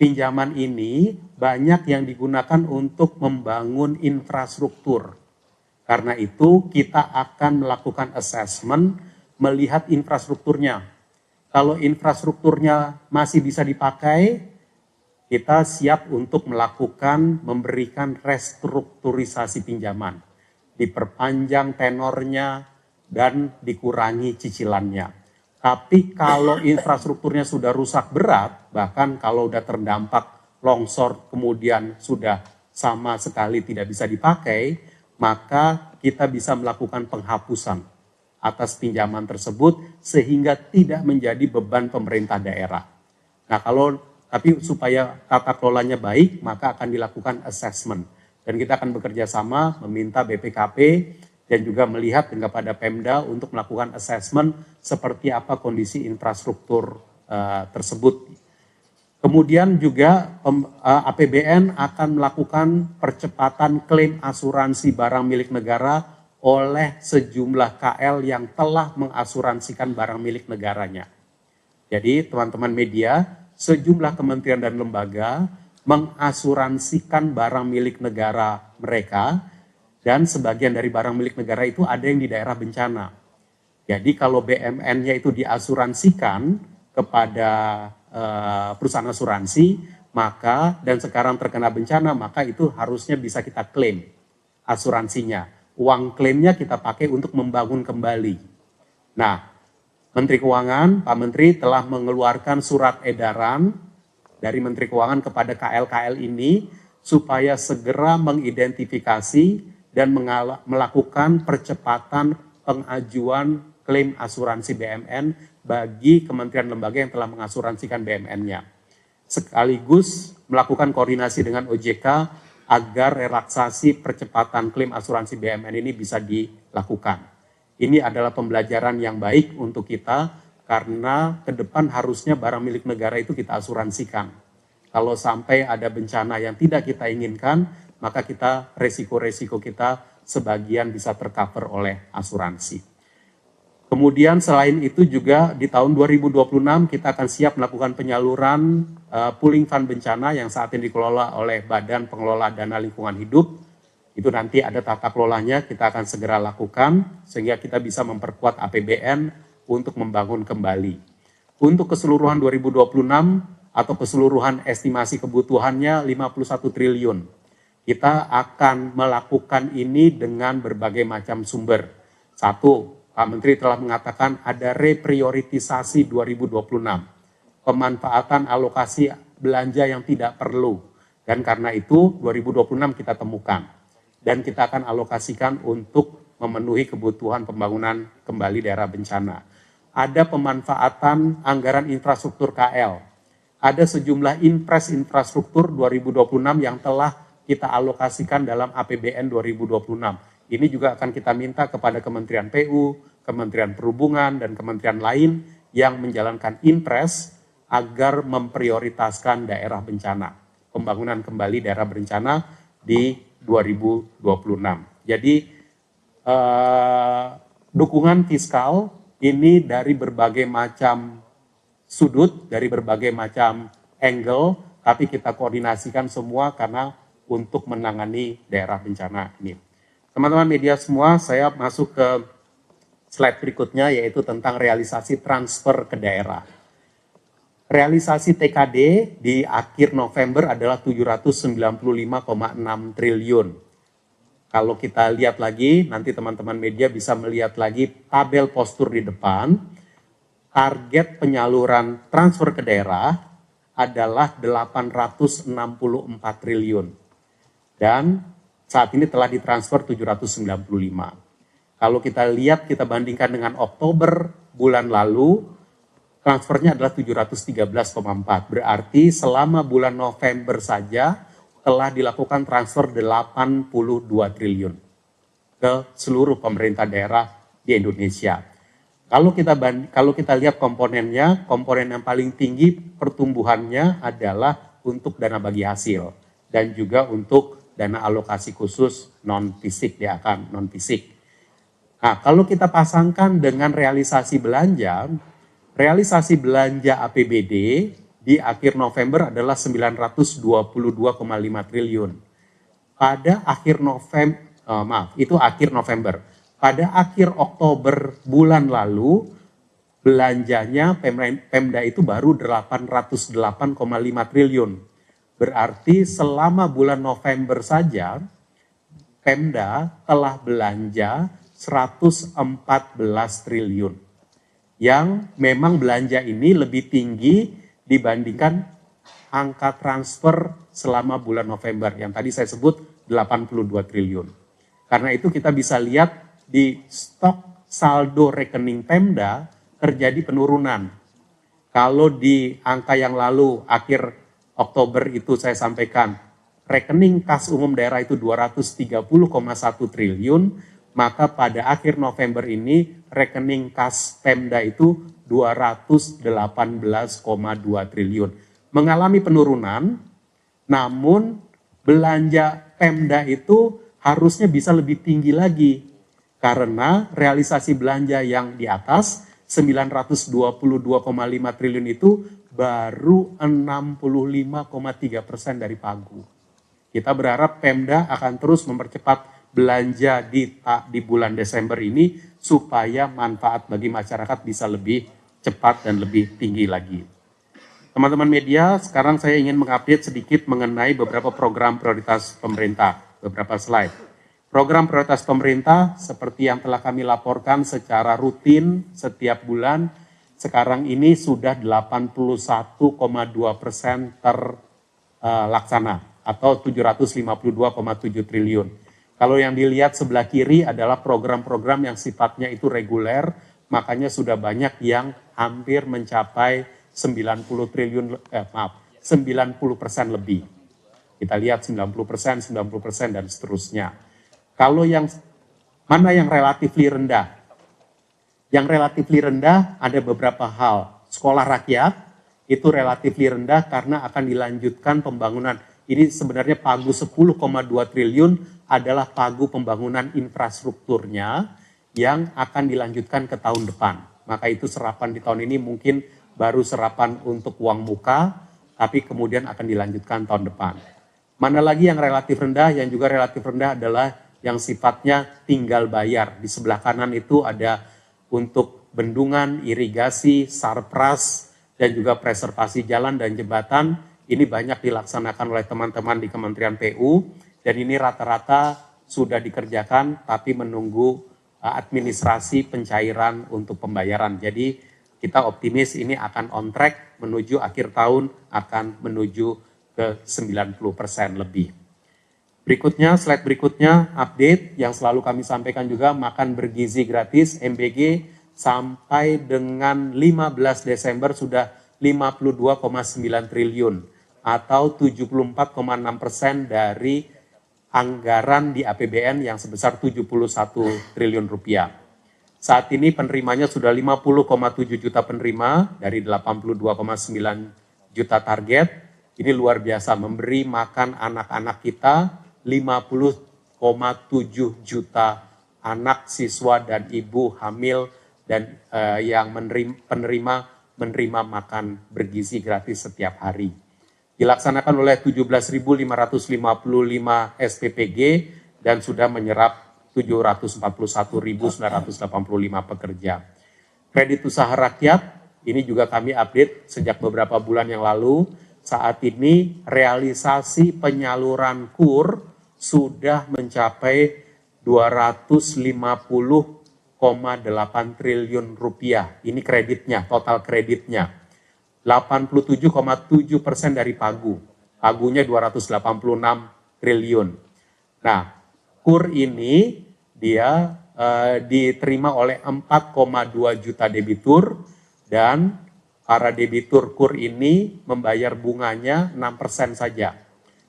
Pinjaman ini banyak yang digunakan untuk membangun infrastruktur. Karena itu kita akan melakukan assessment, melihat infrastrukturnya. Kalau infrastrukturnya masih bisa dipakai, kita siap untuk memberikan restrukturisasi pinjaman. Diperpanjang tenornya dan dikurangi cicilannya. Tapi kalau infrastrukturnya sudah rusak berat, bahkan kalau sudah terdampak longsor kemudian sudah sama sekali tidak bisa dipakai, maka kita bisa melakukan penghapusan atas pinjaman tersebut sehingga tidak menjadi beban pemerintah daerah. Nah, tapi supaya tata kelolanya baik, maka akan dilakukan assessment. Dan kita akan bekerja sama meminta BPKP dan juga melihat kepada Pemda untuk melakukan assessment seperti apa kondisi infrastruktur tersebut. Kemudian juga APBN akan melakukan percepatan klaim asuransi barang milik negara oleh sejumlah KL yang telah mengasuransikan barang milik negaranya. Jadi teman-teman media, sejumlah kementerian dan lembaga mengasuransikan barang milik negara mereka, dan sebagian dari barang milik negara itu ada yang di daerah bencana. Jadi kalau BMN-nya itu diasuransikan kepada perusahaan asuransi, maka dan sekarang terkena bencana, maka itu harusnya bisa kita klaim asuransinya. Uang klaimnya kita pakai untuk membangun kembali. Nah, Menteri Keuangan, Pak Menteri telah mengeluarkan surat edaran dari Menteri Keuangan kepada KL-KL ini supaya segera mengidentifikasi dan melakukan percepatan pengajuan klaim asuransi BMN bagi kementerian lembaga yang telah mengasuransikan BMN-nya. Sekaligus melakukan koordinasi dengan OJK agar relaksasi percepatan klaim asuransi BMN ini bisa dilakukan. Ini adalah pembelajaran yang baik untuk kita karena ke depan harusnya barang milik negara itu kita asuransikan. Kalau sampai ada bencana yang tidak kita inginkan, maka kita resiko-resiko kita sebagian bisa tercover oleh asuransi. Kemudian selain itu juga di tahun 2026 kita akan siap melakukan penyaluran pooling fund bencana yang saat ini dikelola oleh Badan Pengelola Dana Lingkungan Hidup. Itu nanti ada tata kelolanya, kita akan segera lakukan sehingga kita bisa memperkuat APBN untuk membangun kembali. Untuk keseluruhan 2026 atau keseluruhan estimasi kebutuhannya 51 triliun. Kita akan melakukan ini dengan berbagai macam sumber. Satu, Pak Menteri telah mengatakan ada reprioritisasi 2026. Pemanfaatan alokasi belanja yang tidak perlu. Dan karena itu 2026 kita temukan. Dan kita akan alokasikan untuk memenuhi kebutuhan pembangunan kembali daerah bencana. Ada pemanfaatan anggaran infrastruktur KL. Ada sejumlah impres infrastruktur 2026 yang telah kita alokasikan dalam APBN 2026. Ini juga akan kita minta kepada Kementerian PU, Kementerian Perhubungan, dan kementerian lain yang menjalankan impres agar memprioritaskan daerah bencana, pembangunan kembali daerah bencana di 2026. Jadi dukungan fiskal ini dari berbagai macam sudut, dari berbagai macam angle, tapi kita koordinasikan semua karena untuk menangani daerah bencana ini. Teman-teman media semua, saya masuk ke slide berikutnya yaitu tentang realisasi transfer ke daerah. Realisasi TKD di akhir November adalah 795,6 triliun. Kalau kita lihat lagi, nanti teman-teman media bisa melihat lagi tabel postur di depan. Target penyaluran transfer ke daerah adalah 864 triliun. Dan saat ini telah ditransfer 795. Kalau kita lihat, kita bandingkan dengan Oktober bulan lalu, transfernya adalah 713,4. Berarti selama bulan November saja telah dilakukan transfer 82 triliun ke seluruh pemerintah daerah di Indonesia. Kalau kita lihat komponennya, komponen yang paling tinggi pertumbuhannya adalah untuk dana bagi hasil dan juga untuk dana alokasi khusus non-fisik, akan non-fisik. Nah, kalau kita pasangkan dengan realisasi belanja APBD di akhir November adalah 922,5 triliun. Pada akhir November. Pada akhir Oktober bulan lalu, belanjanya Pemda itu baru 808,5 triliun. Berarti selama bulan November saja, Pemda telah belanja 114 triliun. Yang memang belanja ini lebih tinggi dibandingkan angka transfer selama bulan November. Yang tadi saya sebut 82 triliun. Karena itu kita bisa lihat di stok saldo rekening Pemda terjadi penurunan. Kalau di angka yang lalu akhir Oktober itu saya sampaikan rekening kas umum daerah itu 230,1 triliun, maka pada akhir November ini rekening kas Pemda itu 218,2 triliun. Mengalami penurunan, namun belanja Pemda itu harusnya bisa lebih tinggi lagi karena realisasi belanja yang di atas 922,5 triliun itu baru 65,3% dari pagu. Kita berharap Pemda akan terus mempercepat belanja di bulan Desember ini supaya manfaat bagi masyarakat bisa lebih cepat dan lebih tinggi lagi. Teman-teman media, sekarang saya ingin mengupdate sedikit mengenai beberapa program prioritas pemerintah, beberapa slide. Program prioritas pemerintah seperti yang telah kami laporkan secara rutin setiap bulan, sekarang ini sudah 81,2% terlaksana atau 752,7 triliun. Kalau yang dilihat sebelah kiri adalah program-program yang sifatnya itu reguler, makanya sudah banyak yang hampir mencapai 90% lebih. Kita lihat 90%, 90% dan seterusnya. Kalau yang mana yang relatifly rendah? Yang relatifly rendah ada beberapa hal. Sekolah rakyat itu relatifly rendah karena akan dilanjutkan pembangunan. Ini sebenarnya pagu 10,2 triliun adalah pagu pembangunan infrastrukturnya yang akan dilanjutkan ke tahun depan. Maka itu serapan di tahun ini mungkin baru serapan untuk uang muka, tapi kemudian akan dilanjutkan tahun depan. Mana lagi yang relatif rendah? Yang juga relatif rendah adalah yang sifatnya tinggal bayar. Di sebelah kanan itu ada untuk bendungan, irigasi, sarpras, dan juga preservasi jalan dan jembatan. Ini banyak dilaksanakan oleh teman-teman di Kementerian PU, dan ini rata-rata sudah dikerjakan, tapi menunggu administrasi pencairan untuk pembayaran. Jadi kita optimis ini akan on track menuju akhir tahun, akan menuju ke 90% lebih. Berikutnya, slide berikutnya, update yang selalu kami sampaikan juga, makan bergizi gratis, MBG, sampai dengan 15 Desember sudah 52,9 triliun, atau 74,6% dari anggaran di APBN yang sebesar 71 triliun rupiah. Saat ini penerimanya sudah 50,7 juta penerima dari 82,9 juta target. Ini luar biasa, memberi makan anak-anak kita 50,7 juta anak, siswa dan ibu hamil dan yang menerima makan bergizi gratis setiap hari. Dilaksanakan oleh 17.555 SPPG dan sudah menyerap 741.985 pekerja. Kredit usaha rakyat, ini juga kami update sejak beberapa bulan yang lalu. Saat ini realisasi penyaluran KUR sudah mencapai 250,8 triliun rupiah. Ini kreditnya, total kreditnya. 87,7% dari pagu. Pagunya 286 triliun. Nah, KUR ini dia diterima oleh 4,2 juta debitur dan para debitur KUR ini membayar bunganya 6% saja.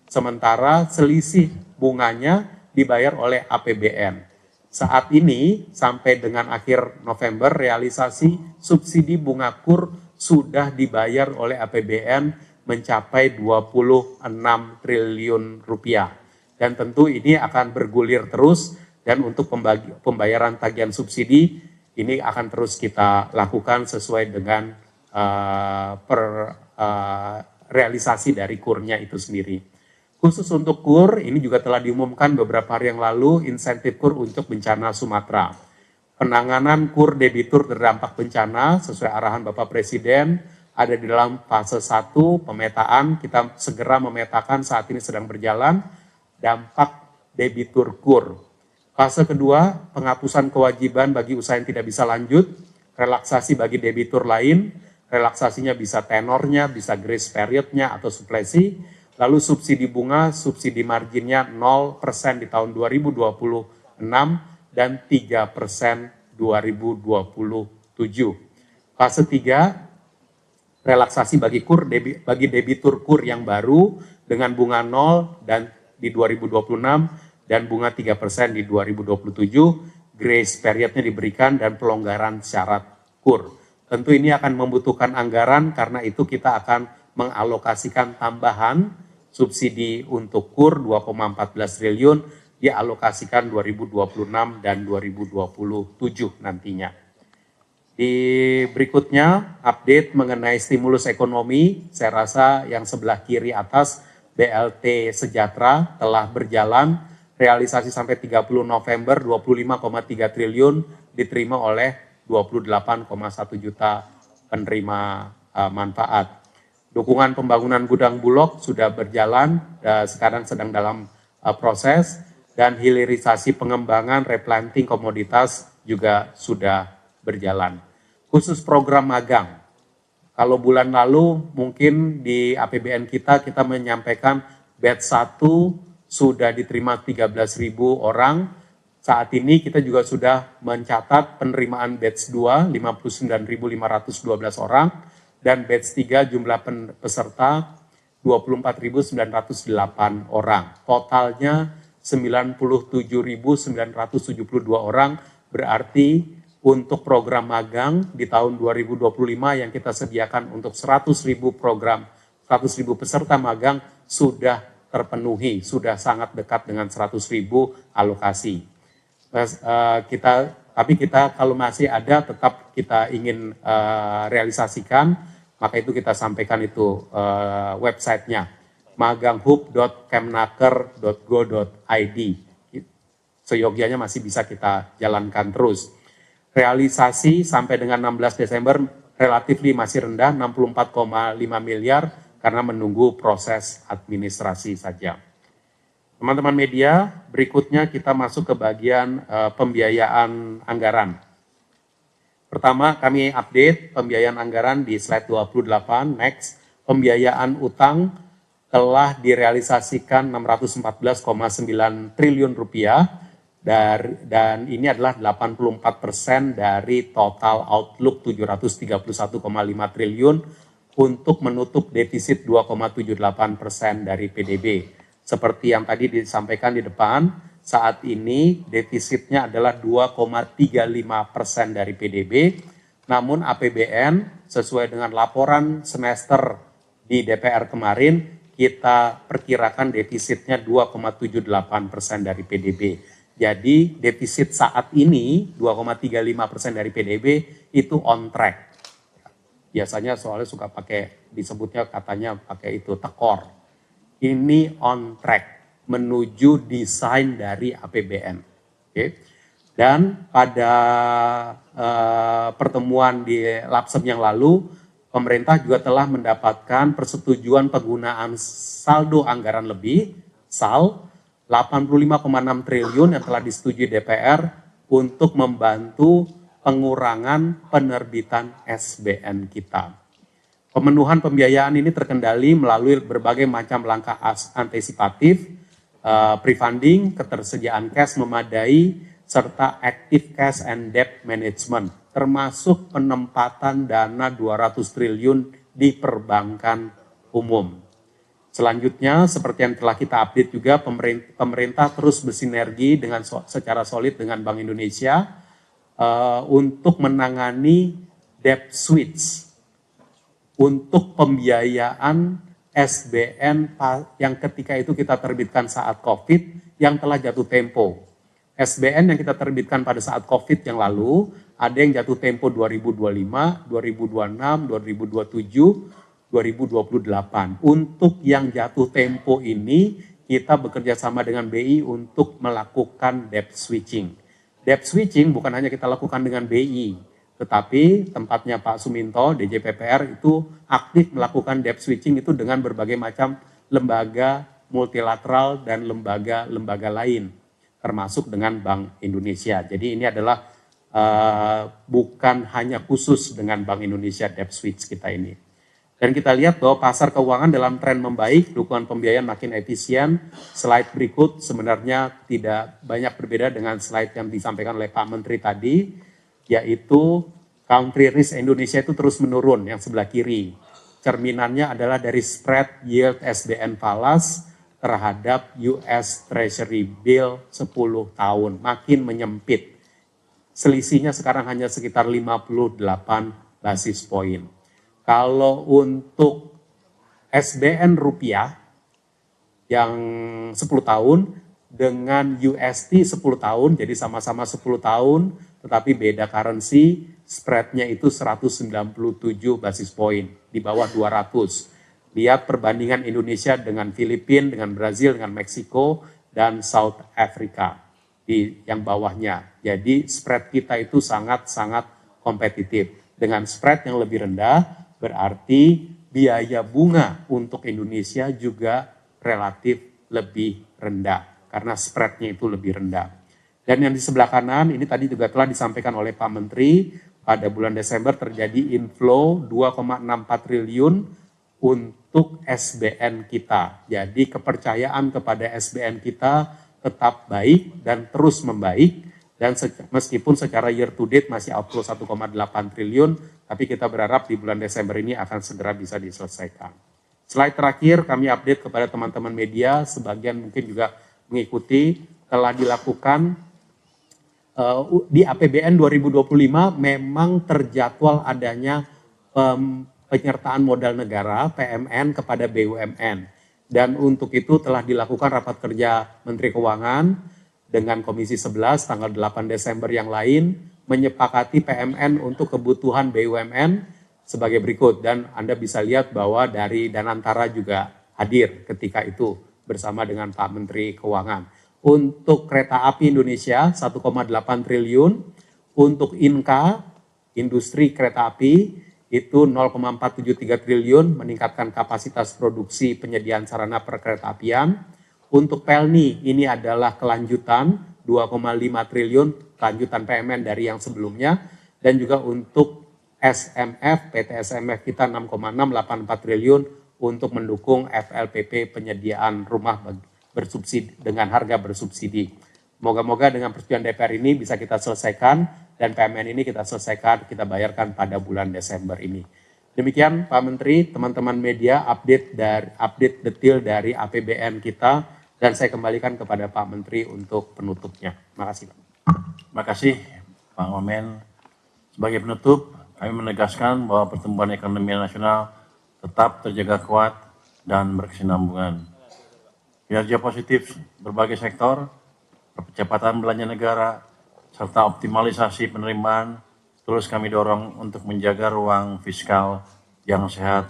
Sementara selisih bunganya dibayar oleh APBN. Saat ini sampai dengan akhir November realisasi subsidi bunga KUR sudah dibayar oleh APBN mencapai 26 triliun rupiah. Dan tentu ini akan bergulir terus dan untuk pembayaran tagihan subsidi ini akan terus kita lakukan sesuai dengan realisasi dari KUR-nya itu sendiri. Khusus untuk KUR, ini juga telah diumumkan beberapa hari yang lalu insentif KUR untuk bencana Sumatera. Penanganan KUR debitur terdampak bencana sesuai arahan Bapak Presiden ada di dalam fase 1 pemetaan. Kita segera memetakan, saat ini sedang berjalan, dampak debitur KUR. Fase kedua, penghapusan kewajiban bagi usaha yang tidak bisa lanjut, relaksasi bagi debitur lain, relaksasinya bisa tenornya, bisa grace periodnya atau suplesi, lalu subsidi bunga, subsidi marginnya 0% di tahun 2026 dan 3% 2027. Fase 3, relaksasi bagi bagi debitur KUR yang baru dengan bunga 0 dan di 2026 dan bunga 3% di 2027, grace periodnya diberikan dan pelonggaran syarat KUR. Tentu ini akan membutuhkan anggaran, karena itu kita akan mengalokasikan tambahan subsidi untuk KUR 2,14 triliun dialokasikan 2026 dan 2027 nantinya. Di berikutnya, update mengenai stimulus ekonomi. Saya rasa yang sebelah kiri atas, BLT Sejahtera telah berjalan. Realisasi sampai 30 November 25,3 triliun diterima oleh 28,1 juta penerima manfaat. Dukungan pembangunan gudang Bulog sudah berjalan, sekarang sedang dalam proses, dan hilirisasi pengembangan replanting komoditas juga sudah berjalan. Khusus program magang, kalau bulan lalu mungkin di APBN kita menyampaikan batch 1 sudah diterima 13.000 orang. Saat ini kita juga sudah mencatat penerimaan batch 2 59.512 orang dan batch 3 jumlah peserta 24.908 orang. Totalnya 97.972 orang, berarti untuk program magang di tahun 2025 yang kita sediakan untuk 100.000 program, 100.000 peserta magang sudah terpenuhi, sudah sangat dekat dengan 100.000 alokasi. Tapi kita kalau masih ada tetap kita ingin realisasikan, maka itu kita sampaikan itu websitenya maganghub.kemnaker.go.id. Seyogyanya masih bisa kita jalankan terus. Realisasi sampai dengan 16 Desember relatif masih rendah, 64,5 miliar karena menunggu proses administrasi saja. Teman-teman media, berikutnya kita masuk ke bagian pembiayaan anggaran. Pertama, kami update pembiayaan anggaran di slide 28, next. Pembiayaan utang telah direalisasikan 614,9 triliun rupiah, dan ini adalah 84% dari total outlook 731,5 triliun untuk menutup defisit 2,78% dari PDB. Seperti yang tadi disampaikan di depan, saat ini defisitnya adalah 2,35% dari PDB, namun APBN sesuai dengan laporan semester di DPR kemarin, kita perkirakan defisitnya 2,78% dari PDB. Jadi defisit saat ini 2,35% dari PDB itu on track. Biasanya soalnya suka pakai, disebutnya katanya pakai itu tekor. Ini on track menuju desain dari APBN. Okay. Dan pada pertemuan di LAPSEM yang lalu, pemerintah juga telah mendapatkan persetujuan penggunaan saldo anggaran lebih, SAL, 85,6 triliun yang telah disetujui DPR untuk membantu pengurangan penerbitan SBN kita. Pemenuhan pembiayaan ini terkendali melalui berbagai macam langkah antisipatif, pre-funding, ketersediaan cash memadai, serta active cash and debt management, termasuk penempatan dana 200 triliun di perbankan umum. Selanjutnya, seperti yang telah kita update juga, pemerintah terus bersinergi dengan secara solid dengan Bank Indonesia untuk menangani debt switch untuk pembiayaan SBN yang ketika itu kita terbitkan saat COVID yang telah jatuh tempo. SBN yang kita terbitkan pada saat COVID yang lalu, ada yang jatuh tempo 2025, 2026, 2027, 2028. Untuk yang jatuh tempo ini, kita bekerja sama dengan BI untuk melakukan debt switching. Debt switching bukan hanya kita lakukan dengan BI, tetapi tempatnya Pak Suminto, DJPPR itu aktif melakukan debt switching itu dengan berbagai macam lembaga multilateral dan lembaga-lembaga lain, termasuk dengan Bank Indonesia. Jadi ini adalah bukan hanya khusus dengan Bank Indonesia debt switch kita ini. Dan kita lihat bahwa pasar keuangan dalam tren membaik, dukungan pembiayaan makin efisien. Slide berikut sebenarnya tidak banyak berbeda dengan slide yang disampaikan oleh Pak Menteri tadi, yaitu country risk Indonesia itu terus menurun, yang sebelah kiri. Cerminannya adalah dari spread yield SBN falas terhadap US Treasury Bill 10 tahun, makin menyempit. Selisihnya sekarang hanya sekitar 58 basis poin. Kalau untuk SBN rupiah yang 10 tahun, dengan USD 10 tahun, jadi sama-sama 10 tahun, tetapi beda currency, spreadnya itu 197 basis point, di bawah 200. Lihat perbandingan Indonesia dengan Filipina, dengan Brazil, dengan Meksiko, dan South Africa di yang bawahnya. Jadi spread kita itu sangat-sangat kompetitif. Dengan spread yang lebih rendah, berarti biaya bunga untuk Indonesia juga relatif lebih rendah karena spreadnya itu lebih rendah. Dan yang di sebelah kanan ini tadi juga telah disampaikan oleh Pak Menteri, pada bulan Desember terjadi inflow 2,64 triliun untuk SBN kita. Jadi kepercayaan kepada SBN kita tetap baik dan terus membaik, dan meskipun secara year to date masih outflow 1,8 triliun, tapi kita berharap di bulan Desember ini akan segera bisa diselesaikan. Slide terakhir kami update kepada teman-teman media, sebagian mungkin juga mengikuti, telah dilakukan di APBN 2025 memang terjadwal adanya penyertaan modal negara PMN kepada BUMN. Dan untuk itu telah dilakukan rapat kerja Menteri Keuangan dengan Komisi 11 tanggal 8 Desember yang lain, menyepakati PMN untuk kebutuhan BUMN sebagai berikut. Dan Anda bisa lihat bahwa dari Danantara juga hadir ketika itu bersama dengan Pak Menteri Keuangan. Untuk kereta api Indonesia 1,8 triliun, untuk INKA, industri kereta api, itu 0,473 triliun, meningkatkan kapasitas produksi penyediaan sarana perkereta-apian. Untuk PELNI, ini adalah kelanjutan 2,5 triliun, kelanjutan PMN dari yang sebelumnya. Dan juga untuk SMF, PT SMF kita 6,684 triliun untuk mendukung FLPP penyediaan rumah bersubsidi dengan harga bersubsidi. Moga-moga dengan persetujuan DPR ini bisa kita selesaikan dan PMN ini kita selesaikan, kita bayarkan pada bulan Desember ini. Demikian Pak Menteri, teman-teman media, update detail dari APBN kita, dan saya kembalikan kepada Pak Menteri untuk penutupnya. Terima kasih Pak. Terima kasih Pak Wamen. Sebagai penutup, kami menegaskan bahwa pertumbuhan ekonomi nasional tetap terjaga kuat dan berkesinambungan. Kinerja positif berbagai sektor, percepatan belanja negara, serta optimalisasi penerimaan terus kami dorong untuk menjaga ruang fiskal yang sehat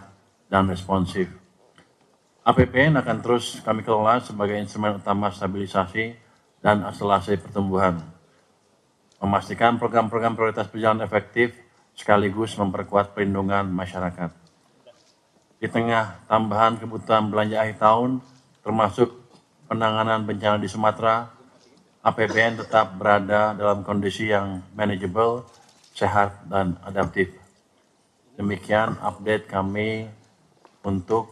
dan responsif. APBN akan terus kami kelola sebagai instrumen utama stabilisasi dan akselerasi pertumbuhan, memastikan program-program prioritas berjalan efektif sekaligus memperkuat perlindungan masyarakat. Di tengah tambahan kebutuhan belanja akhir tahun, termasuk penanganan bencana di Sumatera, APBN tetap berada dalam kondisi yang manageable, sehat, dan adaptif. Demikian update kami untuk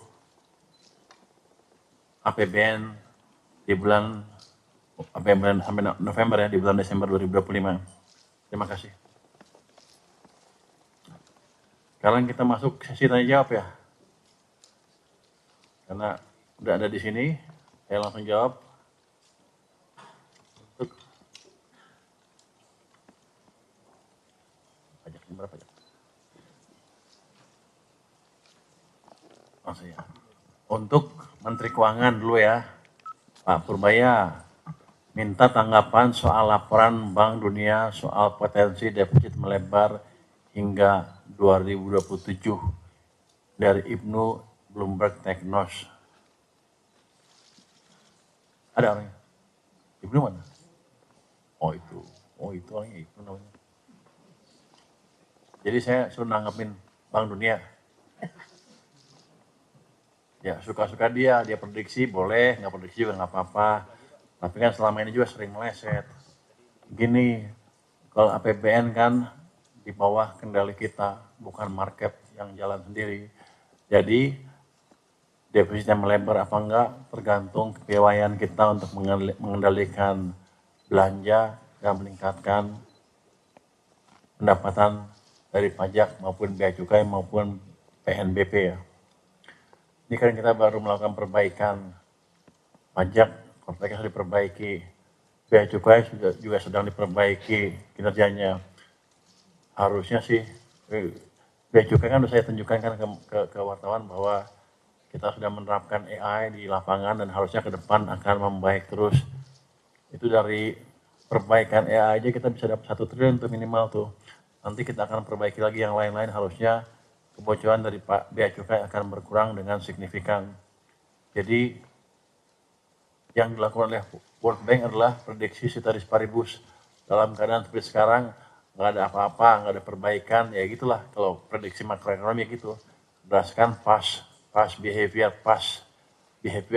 APBN di bulan sampai November ya, di bulan Desember 2025. Terima kasih. Sekarang kita masuk sesi tanya jawab ya. Karena udah ada di sini, saya langsung jawab. Pajak berapa pajak? Maksudnya. Untuk Menteri Keuangan dulu ya, Pak Purbaya, minta tanggapan soal laporan Bank Dunia soal potensi defisit melebar hingga 2027 dari Ibnu Bloomberg Technos. Ada orangnya? Ibnu mana? Oh itu orangnya Ibnu namanya. Jadi saya suruh nanggepin Bank Dunia. Ya suka-suka dia prediksi boleh, nggak prediksi juga nggak apa-apa. Tapi kan selama ini juga sering meleset. Gini, kalau APBN kan di bawah kendali kita, bukan market yang jalan sendiri. Jadi defisitnya melebar apa enggak tergantung kepiawaian kita untuk mengendalikan belanja dan meningkatkan pendapatan dari pajak maupun bea cukai maupun PNBP ya. Ini kan kita baru melakukan perbaikan pajak, mereka sudah diperbaiki, bea cukai juga sedang diperbaiki kinerjanya. Harusnya sih bea cukai kan sudah saya tunjukkan kan ke wartawan bahwa kita sudah menerapkan AI di lapangan dan harusnya ke depan akan membaik terus. Itu dari perbaikan AI aja kita bisa dapat 1 triliun tuh minimal tuh. Nanti kita akan perbaiki lagi yang lain-lain, harusnya kebocoran dari Pak Bea Cukai akan berkurang dengan signifikan. Jadi yang dilakukan oleh World Bank adalah prediksi ceteris paribus. Dalam keadaan seperti sekarang, nggak ada apa-apa, nggak ada perbaikan, ya gitulah kalau prediksi makroekonomi gitu. Berdasarkan past behavior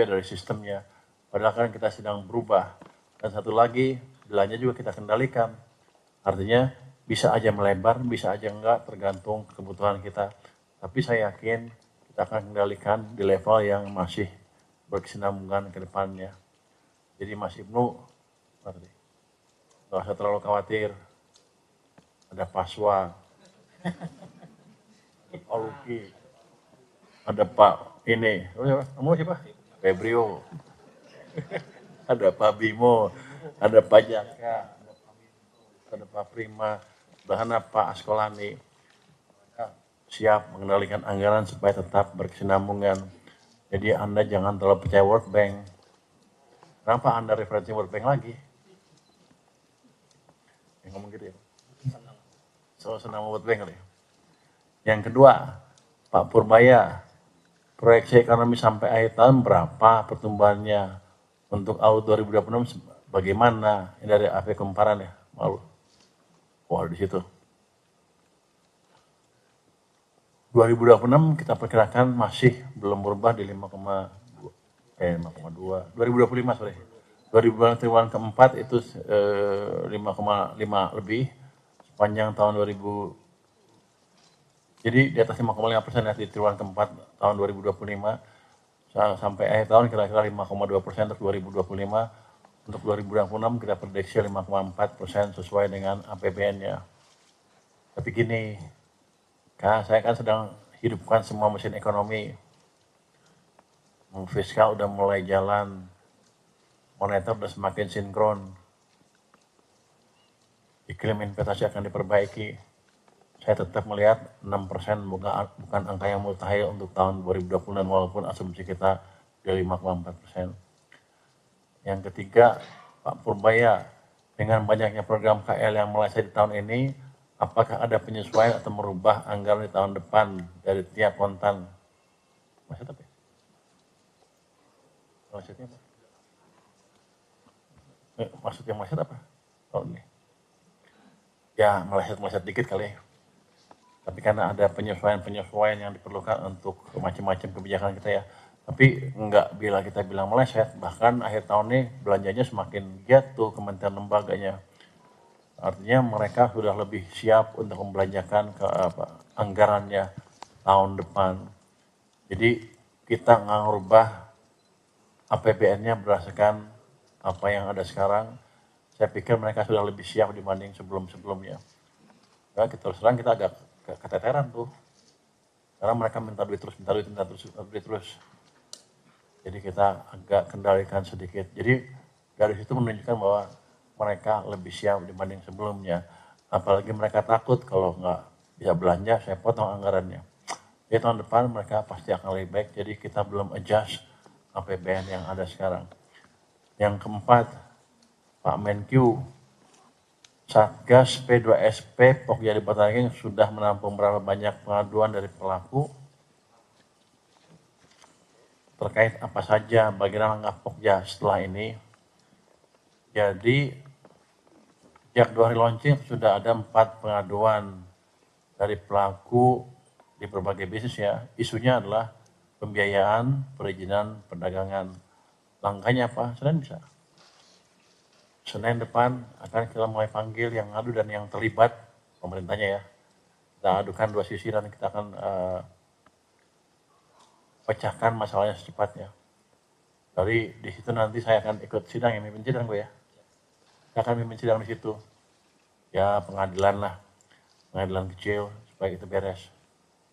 dari sistemnya. Padahal kan kita sedang berubah. Dan satu lagi, belanja juga kita kendalikan. Artinya bisa aja melebar, bisa aja enggak, tergantung kebutuhan kita. Tapi saya yakin kita akan kendalikan di level yang masih berkesinambungan ke depannya. Jadi Mas Ibnu, nggak usah terlalu khawatir. Ada Paswa, ada Pak Luki, ada Pak ini, kamu siapa? Febrio, ada Pak Bimo, ada Pak Jaka, ada Pak Prima, bahkan Pak Askolani siap mengendalikan anggaran supaya tetap berkesinambungan. Jadi Anda jangan terlalu percaya World Bank. Kenapa Anda referensi World Bank lagi? Yang ngomong gitu ya? Selalu senang World Bank kali ya? Yang kedua, Pak Purbaya, proyeksi ekonomi sampai akhir tahun berapa pertumbuhannya? Untuk tahun 2026 bagaimana? Ini dari AP Kumparan ya, malu. Wah, di situ. 2026 kita perkirakan masih belum berubah di 5,2. 2025 sorry. 2025 triwulan keempat itu 5,5 lebih sepanjang tahun 2000. Jadi di atas 5,5% ya di triwulan keempat tahun 2025 sampai akhir tahun kira-kira 5,2% untuk 2025. Untuk 2026 kita prediksi 5,4% sesuai dengan APBN-nya. Tapi gini, saya kan sedang hidupkan semua mesin ekonomi. Fiskal udah mulai jalan, moneter udah semakin sinkron, iklim investasi akan diperbaiki. Saya tetap melihat 6% bukan angka yang mustahil untuk tahun 2020 walaupun asumsi kita di 5,4%. Yang ketiga, Pak Purbaya, dengan banyaknya program KL yang mulai di tahun ini, apakah ada penyesuaian atau merubah anggaran di tahun depan dari tiap kontan? Maksud apa? Maksudnya apa? Maksud apa? Tahun ini? Ya, meleset dikit kali. Tapi karena ada penyesuaian yang diperlukan untuk macam-macam kebijakan kita ya. Tapi enggak bila kita bilang meleset, bahkan akhir tahun ini belanjanya semakin giat tuh kementerian lembaganya. Artinya mereka sudah lebih siap untuk membelanjakan ke anggarannya tahun depan. Jadi kita nggak ngubah APBN-nya berdasarkan apa yang ada sekarang. Saya pikir mereka sudah lebih siap dibanding sebelum-sebelumnya. Ya, kita agak keteteran tuh. Karena mereka minta duit terus. Jadi kita agak kendalikan sedikit. Jadi dari situ menunjukkan bahwa mereka lebih siap dibanding sebelumnya. Apalagi mereka takut kalau nggak bisa belanja, saya potong anggarannya. Jadi tahun depan mereka pasti akan lebih baik. Jadi kita belum adjust APBN yang ada sekarang. Yang keempat, Pak Menkyu, Satgas P2SP Pokja di Bataging sudah menampung berapa banyak pengaduan dari pelaku terkait apa saja bagian langkah Pokja setelah ini. Jadi sejak 2 hari launching sudah ada 4 pengaduan dari pelaku di berbagai bisnis ya. Isunya adalah pembiayaan, perizinan, perdagangan. Langkahnya apa? Senin depan akan kita mulai panggil yang ngadu dan yang terlibat pemerintahnya ya. Kita adukan 2 sisi dan kita akan pecahkan masalahnya secepatnya. Dari di situ nanti saya akan ikut sidang yang mimpin sidang gue ya. Saya akan mimpin sidang di situ. Ya pengadilan lah, pengadilan kecil supaya itu beres.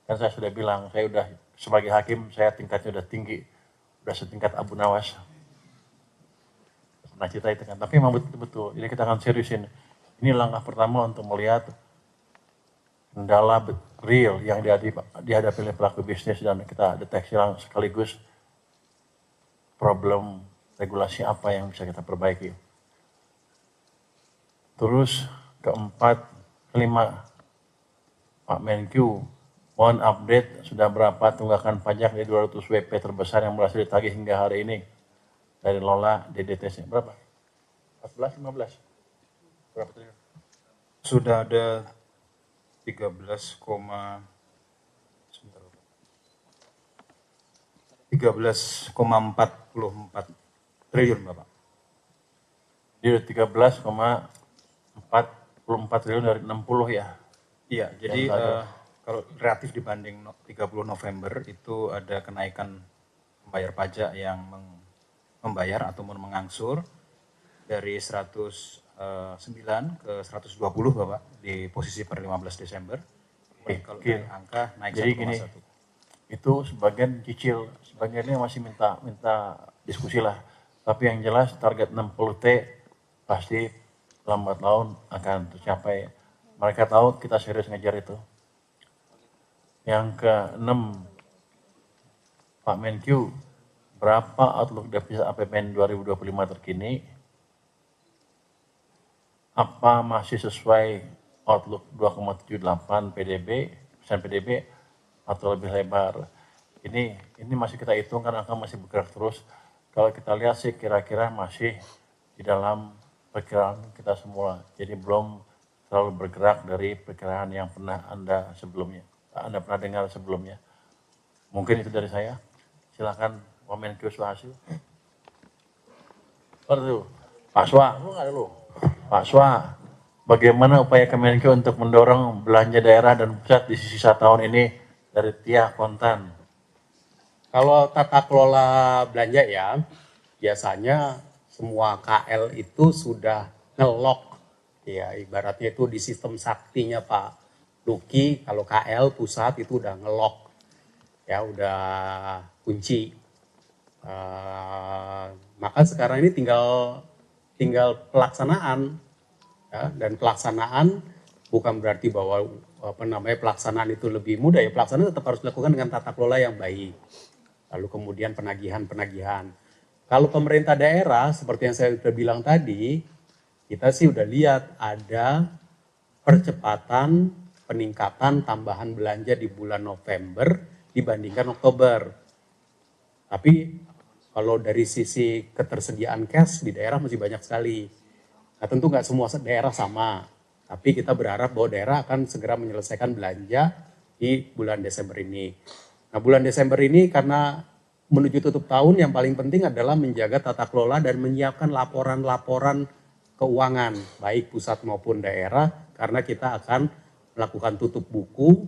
Kan saya sudah bilang, saya udah sebagai hakim saya tingkatnya udah tinggi, udah setingkat Abu Nawas. Pernah cerita itu kan, tapi memang betul-betul. Jadi kita akan seriusin. Ini langkah pertama untuk melihat kendala real yang dihadapi oleh pelaku bisnis dan kita deteksi sekaligus problem regulasi apa yang bisa kita perbaiki. Terus kelima, Pak Menkyu, mohon update sudah berapa tunggakan pajak dari 200 WP terbesar yang berhasil ditagih hingga hari ini dari Lola DDTC. Berapa? 14, 15? Berapa triliun? Sudah ada 13,44 triliun, Bapak. Jadi 13,44 triliun dari 60 ya. Iya, jadi kalau relatif dibanding 30 November itu ada kenaikan membayar pajak yang membayar atau mengangsur dari 109 ke 120 Bapak di posisi per 15 Desember. Kalau dari angka naik Jadi gini, 1,1. itu sebagian cicil, sebagiannya masih minta diskusi lah. Tapi yang jelas target 60T pasti lambat laun akan tercapai. Mereka tahu kita serius ngejar itu. Yang ke-6, Pak Menkyu, berapa outlook devisa APBN 2025 terkini? Apa masih sesuai outlook 2,78 persen PDB atau lebih lebar? Ini masih kita hitung karena angka masih bergerak terus. Kalau kita lihat sih kira-kira masih di dalam perkiraan kita semua. Jadi belum terlalu bergerak dari perkiraan yang pernah Anda pernah dengar sebelumnya. Mungkin itu dari saya. Silakan Pak Menkyu Suhasil. Pak Swa, Pak Swa, bagaimana upaya Kemenkyu untuk mendorong belanja daerah dan pusat di sisa tahun ini dari Tia Kontan? Kalau tata kelola belanja ya, biasanya semua KL itu sudah ngelok, ya ibaratnya itu di sistem saktinya Pak Luki, kalau KL pusat itu udah ngelok, ya udah kunci. Maka sekarang ini tinggal pelaksanaan, ya, dan pelaksanaan bukan berarti bahwa pelaksanaan itu lebih mudah ya, pelaksanaan tetap harus dilakukan dengan tata kelola yang baik. Lalu kemudian penagihan. Kalau pemerintah daerah, seperti yang saya sudah bilang tadi, kita sih udah lihat ada percepatan peningkatan tambahan belanja di bulan November dibandingkan Oktober. Tapi kalau dari sisi ketersediaan cash di daerah masih banyak sekali. Nah tentu nggak semua daerah sama, tapi kita berharap bahwa daerah akan segera menyelesaikan belanja di bulan Desember ini. Nah bulan Desember ini karena menuju tutup tahun yang paling penting adalah menjaga tata kelola dan menyiapkan laporan-laporan keuangan baik pusat maupun daerah karena kita akan melakukan tutup buku,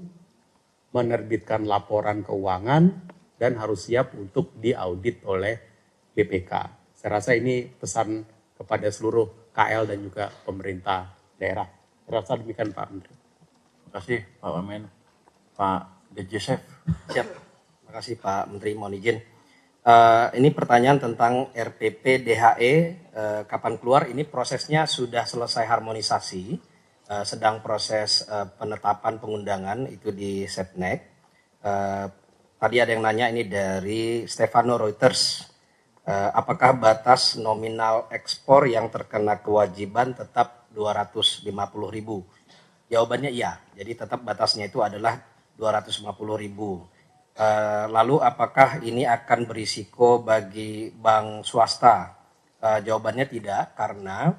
menerbitkan laporan keuangan dan harus siap untuk diaudit oleh BPK. Saya rasa ini pesan kepada seluruh KL dan juga pemerintah daerah. Saya rasa demikian Pak Menteri. Terima kasih Pak Wamen. Pak DJSF. Siap. Terima kasih Pak Menteri, mohon izin. Ini pertanyaan tentang RPP DHE, kapan keluar? Ini prosesnya sudah selesai harmonisasi, sedang proses penetapan pengundangan itu di Setnek. Tadi ada yang nanya ini dari Stefano Reuters, apakah batas nominal ekspor yang terkena kewajiban tetap 250.000? Jawabannya iya, jadi tetap batasnya itu adalah 250.000. Lalu apakah ini akan berisiko bagi bank swasta? Jawabannya tidak, karena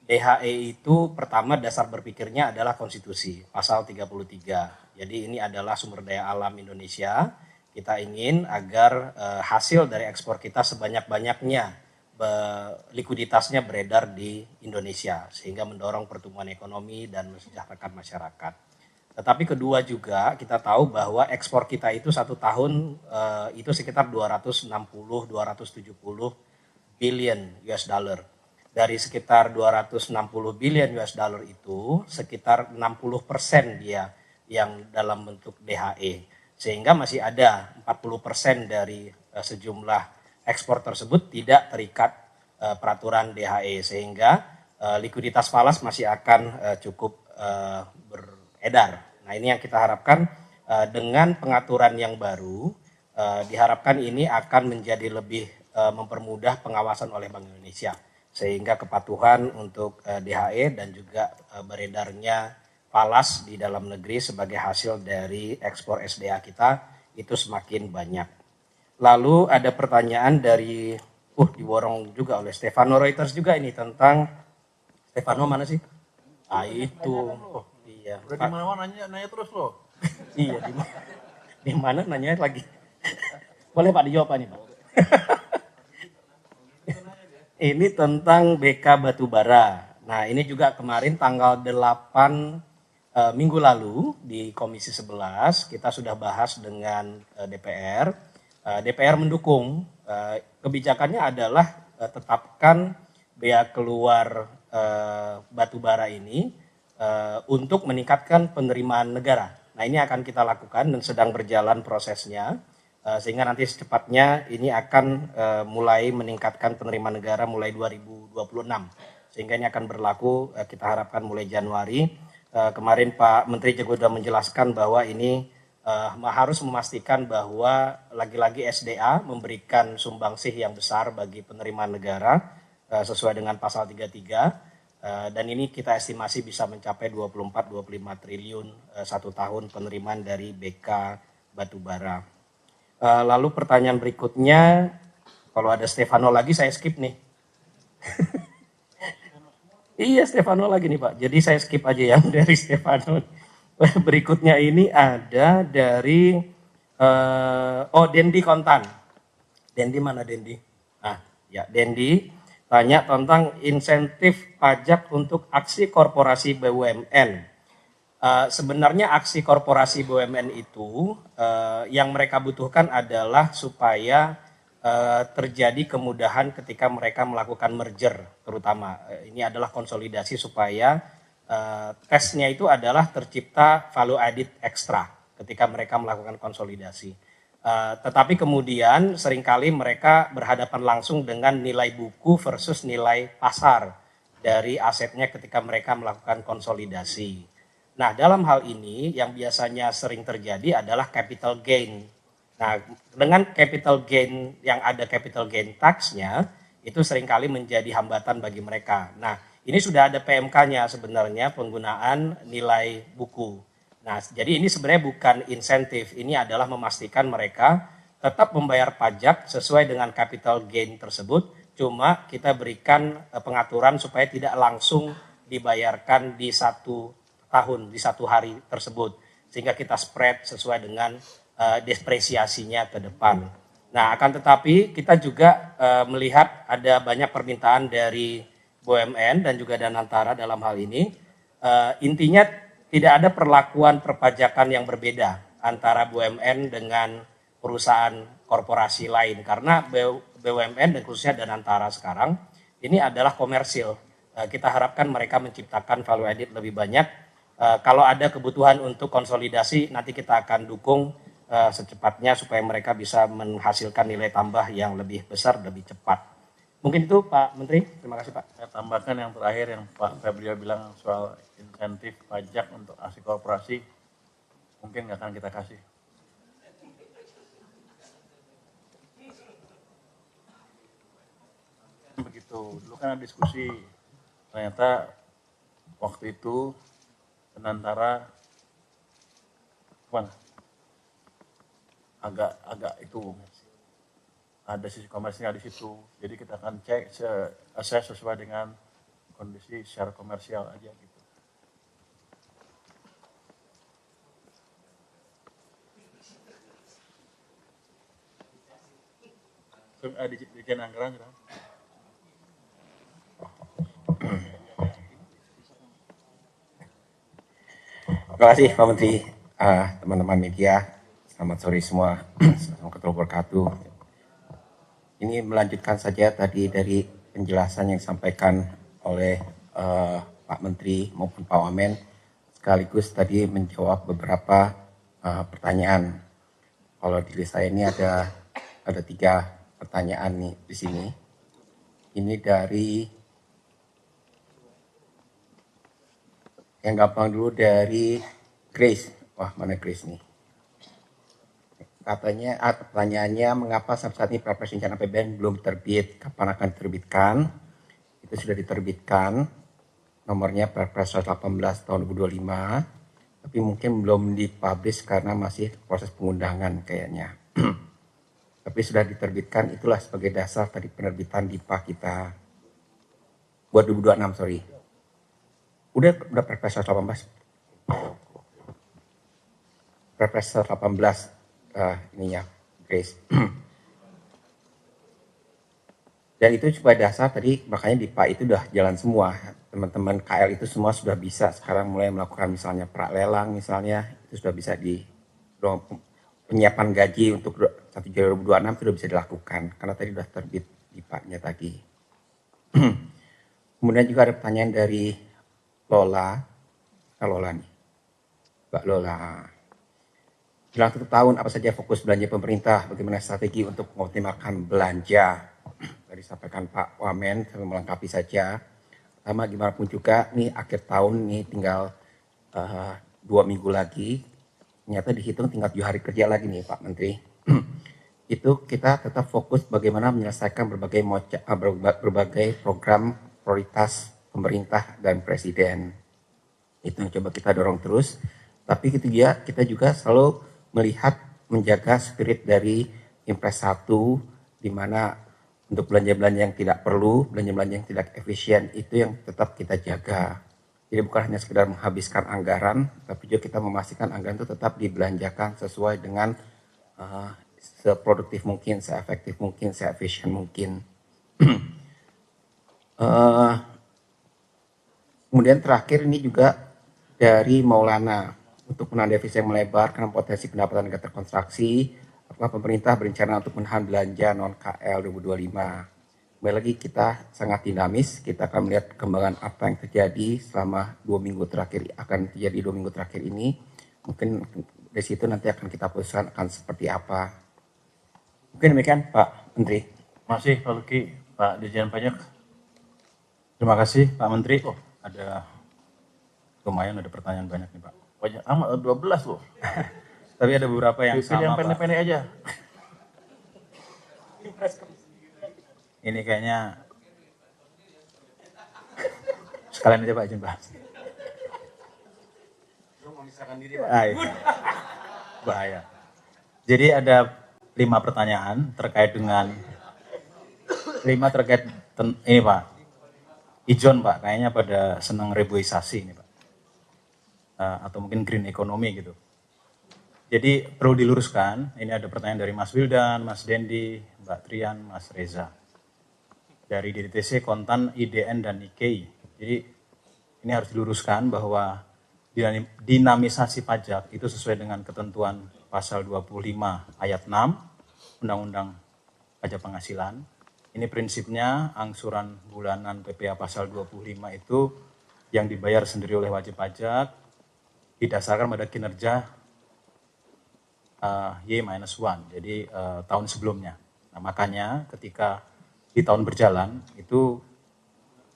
DHE itu pertama dasar berpikirnya adalah konstitusi, pasal 33. Jadi ini adalah sumber daya alam Indonesia. Kita ingin agar hasil dari ekspor kita sebanyak-banyaknya likuiditasnya beredar di Indonesia, sehingga mendorong pertumbuhan ekonomi dan mensejahterakan masyarakat. Tetapi kedua juga kita tahu bahwa ekspor kita itu satu tahun itu sekitar 260-270 billion US dollar. Dari sekitar 260 billion US dollar itu sekitar 60% dia yang dalam bentuk DHE. Sehingga masih ada 40% dari sejumlah ekspor tersebut tidak terikat peraturan DHE. Sehingga likuiditas falas masih akan cukup beredar. Nah ini yang kita harapkan dengan pengaturan yang baru, diharapkan ini akan menjadi lebih mempermudah pengawasan oleh Bank Indonesia. sehingga kepatuhan untuk DHE dan juga beredarnya falas di dalam negeri sebagai hasil dari ekspor SDA kita itu semakin banyak. Lalu ada pertanyaan dari diborong juga oleh Stefano Reuters juga ini tentang Stefano mana sih? Itu. Iya. Udah di mana nanya terus loh. Iya, di mana nanya lagi. Boleh Pak dijawab nih Pak. Ini tentang BK Batubara. Nah, ini juga kemarin tanggal 8 minggu lalu di Komisi 11 kita sudah bahas dengan DPR. DPR mendukung kebijakannya adalah tetapkan bea keluar batubara ini untuk meningkatkan penerimaan negara. Nah, ini akan kita lakukan dan sedang berjalan prosesnya. Sehingga nanti secepatnya ini akan mulai meningkatkan penerimaan negara mulai 2026. Sehingga ini akan berlaku kita harapkan mulai Januari. Kemarin Pak Menteri juga sudah menjelaskan bahwa ini harus memastikan bahwa lagi-lagi SDA memberikan sumbangsih yang besar bagi penerimaan negara sesuai dengan pasal 33. Dan ini kita estimasi bisa mencapai 24-25 triliun satu tahun penerimaan dari BK Batubara. Lalu pertanyaan berikutnya, kalau ada Stefano lagi saya skip nih. Iya Stefano lagi nih Pak, jadi saya skip aja yang dari Stefano. Berikutnya ini ada dari Dendi Kontan. Dendi mana Dendi? Ya Dendi tanya tentang insentif pajak untuk aksi korporasi BUMN. Sebenarnya aksi korporasi BUMN itu yang mereka butuhkan adalah supaya terjadi kemudahan ketika mereka melakukan merger, terutama ini adalah konsolidasi supaya tesnya itu adalah tercipta value added extra ketika mereka melakukan konsolidasi. Tetapi kemudian seringkali mereka berhadapan langsung dengan nilai buku versus nilai pasar dari asetnya ketika mereka melakukan konsolidasi. Nah, dalam hal ini yang biasanya sering terjadi adalah capital gain. Nah, dengan capital gain yang ada capital gain tax-nya, itu seringkali menjadi hambatan bagi mereka. Nah, ini sudah ada PMK-nya sebenarnya penggunaan nilai buku. Nah, jadi ini sebenarnya bukan insentif, ini adalah memastikan mereka tetap membayar pajak sesuai dengan capital gain tersebut, cuma kita berikan pengaturan supaya tidak langsung dibayarkan di satu tahun di satu hari tersebut sehingga kita spread sesuai dengan depresiasinya ke depan. Nah, akan tetapi kita juga melihat ada banyak permintaan dari BUMN dan juga Danantara dalam hal ini. Intinya tidak ada perlakuan perpajakan yang berbeda antara BUMN dengan perusahaan korporasi lain karena BUMN dan khususnya Danantara sekarang ini adalah komersil. Kita harapkan mereka menciptakan value added lebih banyak. Kalau ada kebutuhan untuk konsolidasi, nanti kita akan dukung secepatnya supaya mereka bisa menghasilkan nilai tambah yang lebih besar, lebih cepat. Mungkin itu Pak Menteri, terima kasih Pak. Saya tambahkan yang terakhir yang Pak Febrio bilang soal insentif pajak untuk aksi korporasi, mungkin nggak akan kita kasih. Begitu, dulu kan ada diskusi, ternyata waktu itu Danantara agak itu ada sisi komersial di situ, jadi kita akan cek assess sesuai dengan kondisi secara komersial aja gitu. Dirjen Anggaran kan? Terima kasih Pak Menteri, teman-teman media, selamat sore semua, Assalamualaikum warahmatullahi wabarakatuh. Ini melanjutkan saja tadi dari penjelasan yang disampaikan oleh Pak Menteri maupun Pak Wamen, sekaligus tadi menjawab beberapa pertanyaan. Kalau di list saya ini ada 3 pertanyaan nih di sini. Ini dari yang gampang dulu dari Grace. Wah, mana Grace nih? Katanya, pertanyaannya, mengapa sampai saat ini Perpres Rencana APBN belum terbit? Kapan akan diterbitkan? itu sudah diterbitkan, nomornya Perpres 118 tahun 2025, tapi mungkin belum dipublish karena masih proses pengundangan kayaknya. Tapi sudah diterbitkan, itulah sebagai dasar tadi penerbitan DIPA kita buat 2026, sorry. Udah Perpres 118. Perpres 118 ininya, Grace. Dan itu supaya dasar tadi, makanya DIPA itu udah jalan semua. Teman-teman KL itu semua sudah bisa sekarang mulai melakukan misalnya pra-lelang misalnya, itu sudah bisa penyiapan gaji untuk 1 Januari 2026 sudah bisa dilakukan karena tadi sudah terbit DIPA-nya tadi. Kemudian juga ada pertanyaan dari Lola nih, Mbak Lola. Dalam 1 tahun apa saja fokus belanja pemerintah, bagaimana strategi untuk mengoptimalkan belanja? Tadi disampaikan Pak Wamen, saya melengkapi saja. Pertama, gimana pun juga nih akhir tahun nih tinggal 2 minggu lagi, ternyata dihitung tinggal 7 hari kerja lagi nih Pak Menteri. Itu kita tetap fokus bagaimana menyelesaikan berbagai program prioritas pemerintah dan presiden. Itu yang coba kita dorong terus. Tapi kita juga selalu melihat, menjaga spirit dari Impres 1, di mana untuk belanja-belanja yang tidak perlu, belanja-belanja yang tidak efisien, itu yang tetap kita jaga. Jadi bukan hanya sekedar menghabiskan anggaran, tapi juga kita memastikan anggaran itu tetap dibelanjakan sesuai dengan seproduktif mungkin, seefektif mungkin, seefisien mungkin. Kemudian terakhir ini juga dari Maulana, untuk menahan defisit yang melebar karena potensi pendapatan negara terkontraksi, apakah pemerintah berencana untuk menahan belanja non-KL 2025? Kembali lagi kita sangat dinamis, kita akan melihat perkembangan apa yang terjadi selama 2 minggu terakhir, akan terjadi 2 minggu terakhir ini. Mungkin dari situ nanti akan kita putuskan akan seperti apa. Mungkin demikian Pak Menteri. Masih Pak Luki, Pak Dirjen Pajak. Terima kasih Pak Menteri. Ada lumayan ada pertanyaan banyak nih Pak. Banyak amat, 12 loh. Tapi ada beberapa yang Pilih sama yang Pak. pendek-pendek aja. Ini kayaknya sekalian aja Pak izin bahas. Bahaya. Jadi ada 5 pertanyaan terkait dengan ini Pak. Ijon Pak, kayaknya pada senang reboisasi ini Pak. Atau mungkin green economy gitu. Jadi perlu diluruskan, ini ada pertanyaan dari Mas Wildan, Mas Dendi, Mbak Trian, Mas Reza. Dari DDTC, Kontan, IDN, dan IKI. Jadi ini harus diluruskan bahwa dinamisasi pajak itu sesuai dengan ketentuan pasal 25 ayat 6 Undang-Undang Pajak Penghasilan. Ini prinsipnya angsuran bulanan PPh pasal 25 itu yang dibayar sendiri oleh wajib pajak didasarkan pada kinerja Y-1, jadi tahun sebelumnya. Nah, makanya ketika di tahun berjalan itu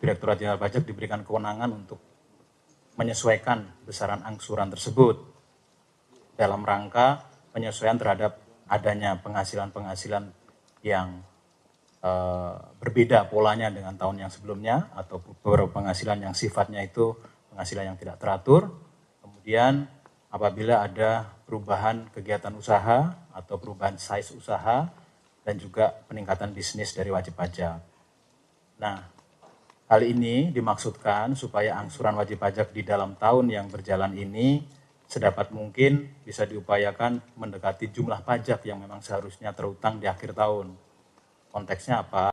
Direktorat Jenderal Pajak diberikan kewenangan untuk menyesuaikan besaran angsuran tersebut dalam rangka penyesuaian terhadap adanya penghasilan-penghasilan yang berbeda polanya dengan tahun yang sebelumnya atau beberapa penghasilan yang sifatnya itu penghasilan yang tidak teratur. Kemudian apabila ada perubahan kegiatan usaha atau perubahan size usaha dan juga peningkatan bisnis dari wajib pajak. Nah, hal ini dimaksudkan supaya angsuran wajib pajak di dalam tahun yang berjalan ini sedapat mungkin bisa diupayakan mendekati jumlah pajak yang memang seharusnya terutang di akhir tahun. Konteksnya apa?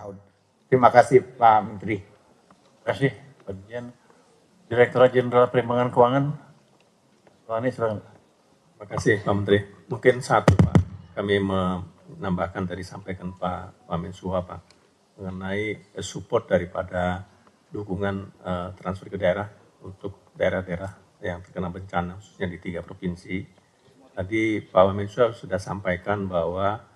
tahun. Terima kasih Pak Menteri. Terima kasih Pak Dirjen. Direktorat Jenderal Perimbangan Keuangan. Pak Anies, silakan. Terima kasih Pak Menteri. Mungkin satu Pak, kami menambahkan tadi sampaikan Pak Mensua Pak, mengenai support daripada dukungan transfer ke daerah untuk daerah-daerah yang terkena bencana, khususnya di 3 provinsi. Tadi Pak Mensua sudah sampaikan bahwa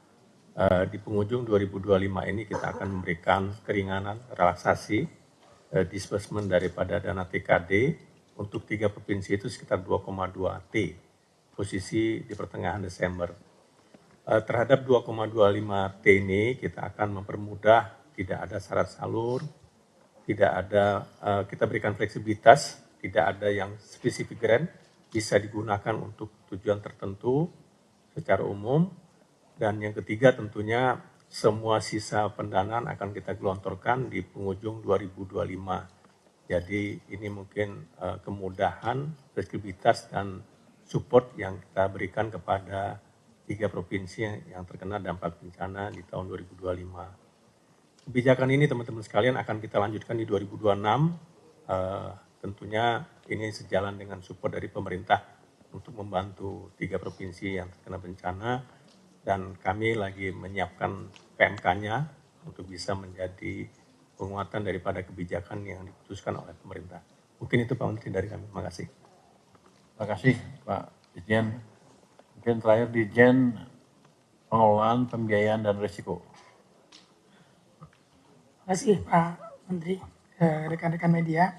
di penghujung 2025 ini kita akan memberikan keringanan, relaksasi, disbursement daripada dana TKD untuk 3 provinsi itu sekitar 2,2 T, posisi di pertengahan Desember. Terhadap 2,25 T ini kita akan mempermudah, tidak ada syarat salur, tidak ada, kita berikan fleksibilitas, tidak ada yang spesifik grant, bisa digunakan untuk tujuan tertentu secara umum. Dan yang ketiga tentunya semua sisa pendanaan akan kita gelontorkan di penghujung 2025. Jadi ini mungkin kemudahan, fleksibilitas dan support yang kita berikan kepada 3 provinsi yang terkena dampak bencana di tahun 2025. Kebijakan ini teman-teman sekalian akan kita lanjutkan di 2026. Tentunya ini sejalan dengan support dari pemerintah untuk membantu 3 provinsi yang terkena bencana. Dan kami lagi menyiapkan PMK-nya untuk bisa menjadi penguatan daripada kebijakan yang diputuskan oleh pemerintah. Mungkin itu Pak Menteri dari kami. Terima kasih. Terima kasih Pak Dirjen. Mungkin terakhir Dirjen Pengelolaan Pembiayaan dan Risiko. Terima kasih Pak Menteri, rekan-rekan media.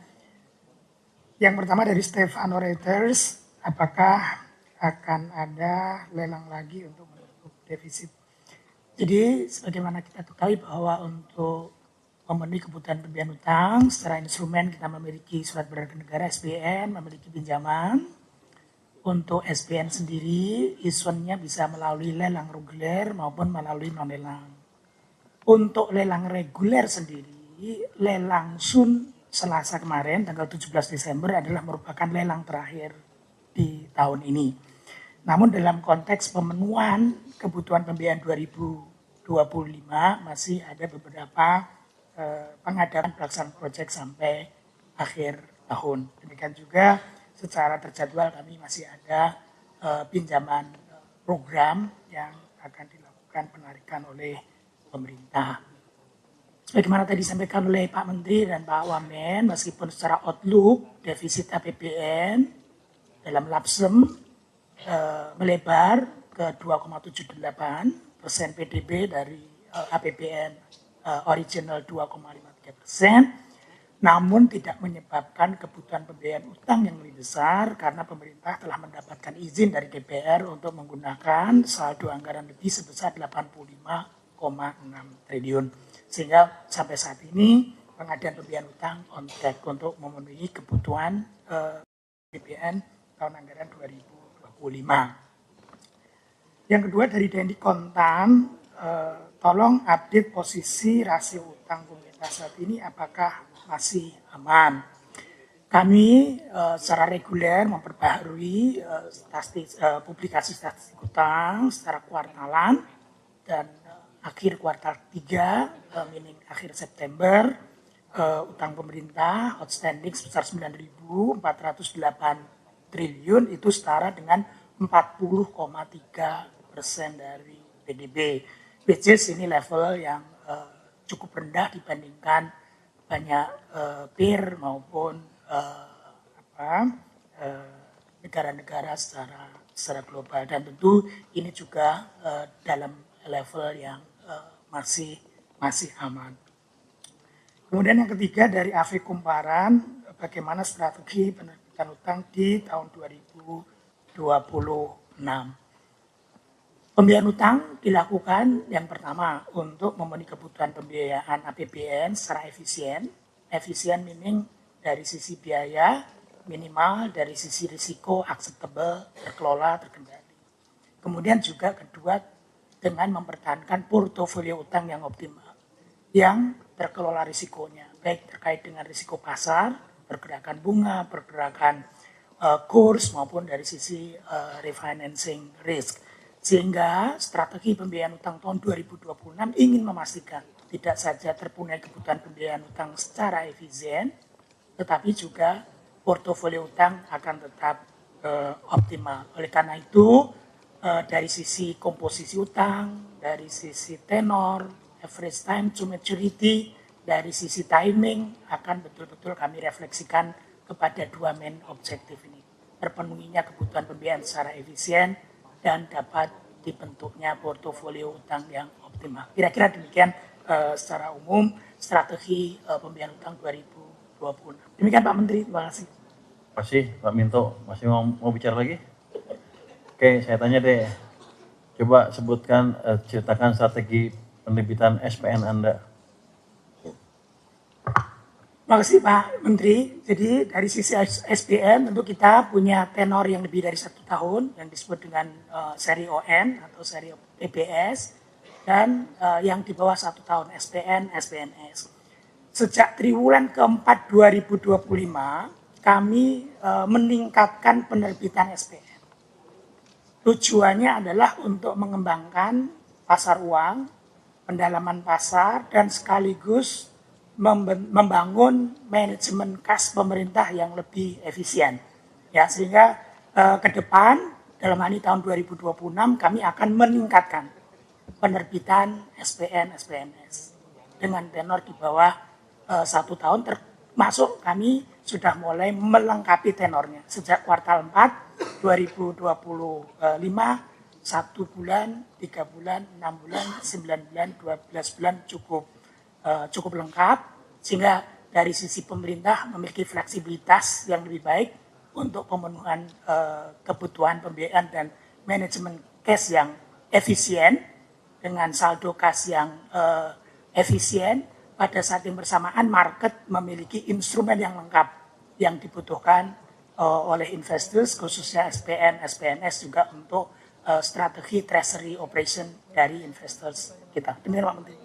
Yang pertama dari Stefano Reuters, apakah akan ada lelang lagi untuk menutup defisit? Jadi sebagaimana kita ketahui bahwa untuk memenuhi kebutuhan pembiayaan utang secara instrumen kita memiliki surat berharga negara SBN, memiliki pinjaman. Untuk SBN sendiri isuannya bisa melalui lelang reguler maupun melalui non-lelang. Untuk lelang reguler sendiri, lelang Sun Selasa kemarin tanggal 17 Desember adalah merupakan lelang terakhir di tahun ini. Namun dalam konteks pemenuhan kebutuhan pembiayaan 2025 masih ada beberapa pengadaan pelaksanaan proyek sampai akhir tahun. Demikian juga secara terjadwal kami masih ada pinjaman program yang akan dilakukan penarikan oleh pemerintah. Sebagaimana tadi disampaikan oleh Pak Menteri dan Pak Wamen, meskipun secara outlook defisit APBN dalam lapsem melebar ke 2,78% PDB dari APBN original 2,53%, namun tidak menyebabkan kebutuhan pembiayaan utang yang lebih besar karena pemerintah telah mendapatkan izin dari DPR untuk menggunakan saldo anggaran lebih sebesar 85,6 triliun. Sehingga sampai saat ini pengadaan pembiayaan utang on track untuk memenuhi kebutuhan APBN tahun anggaran 2025. Yang kedua dari Dendi Kontan, tolong update posisi rasio utang pemerintah saat ini apakah masih aman. Kami secara reguler memperbaharui publikasi statistik utang secara kuartalan dan akhir kuartal 3, meaning akhir September, utang pemerintah outstanding sebesar 9.408 triliun itu setara dengan 40,3% dari PDB. Which is ini level yang cukup rendah dibandingkan banyak peer maupun negara-negara secara global. Dan tentu ini juga dalam level yang masih aman. Kemudian yang ketiga dari AV Kumparan, bagaimana strategi penerbitan utang di tahun 2026. Pembiayaan utang dilakukan yang pertama untuk memenuhi kebutuhan pembiayaan APBN secara efisien. Efisien meaning dari sisi biaya minimal, dari sisi risiko acceptable, terkelola, terkendali. Kemudian juga kedua dengan mempertahankan portofolio utang yang optimal, yang terkelola risikonya, baik terkait dengan risiko pasar, pergerakan bunga, pergerakan kurs, maupun dari sisi refinancing risk. Sehingga strategi pembiayaan utang tahun 2026 ingin memastikan tidak saja terpenuhi kebutuhan pembiayaan utang secara efisien, tetapi juga portofolio utang akan tetap optimal. Oleh karena itu, dari sisi komposisi utang, dari sisi tenor, average time to maturity, dari sisi timing, akan betul-betul kami refleksikan kepada dua main objektif ini. Terpenuhinya kebutuhan pembiayaan secara efisien dan dapat dibentuknya portofolio utang yang optimal. Kira-kira demikian secara umum strategi pembiayaan utang 2020. Demikian Pak Menteri, terima kasih. Terima kasih Pak Minto. Masih mau bicara lagi? Oke, saya tanya deh. Coba sebutkan, ceritakan strategi penerbitan SPN Anda. Terima kasih Pak Menteri. Jadi dari sisi SPN tentu kita punya tenor yang lebih dari 1 tahun yang disebut dengan seri ON atau seri PBS dan yang di bawah 1 tahun SPN, SPNS. Sejak triwulan keempat 2025 kami meningkatkan penerbitan SPN. Tujuannya adalah untuk mengembangkan pasar uang, pendalaman pasar dan sekaligus membangun manajemen kas pemerintah yang lebih efisien. Ya, sehingga ke depan dalam hal ini tahun 2026 kami akan meningkatkan penerbitan SPN, SPNS dengan tenor di bawah 1 tahun, termasuk kami sudah mulai melengkapi tenornya. Sejak kuartal 4 2025, 1 bulan, 3 bulan, 6 bulan, 9 bulan, 12 bulan cukup lengkap, sehingga dari sisi pemerintah memiliki fleksibilitas yang lebih baik untuk pemenuhan kebutuhan pembiayaan dan manajemen cash yang efisien dengan saldo kas yang efisien. Pada saat yang bersamaan market memiliki instrumen yang lengkap yang dibutuhkan oleh investors, khususnya SPN, SPNS juga untuk strategi treasury operation dari investors kita. Demikian Pak Menteri.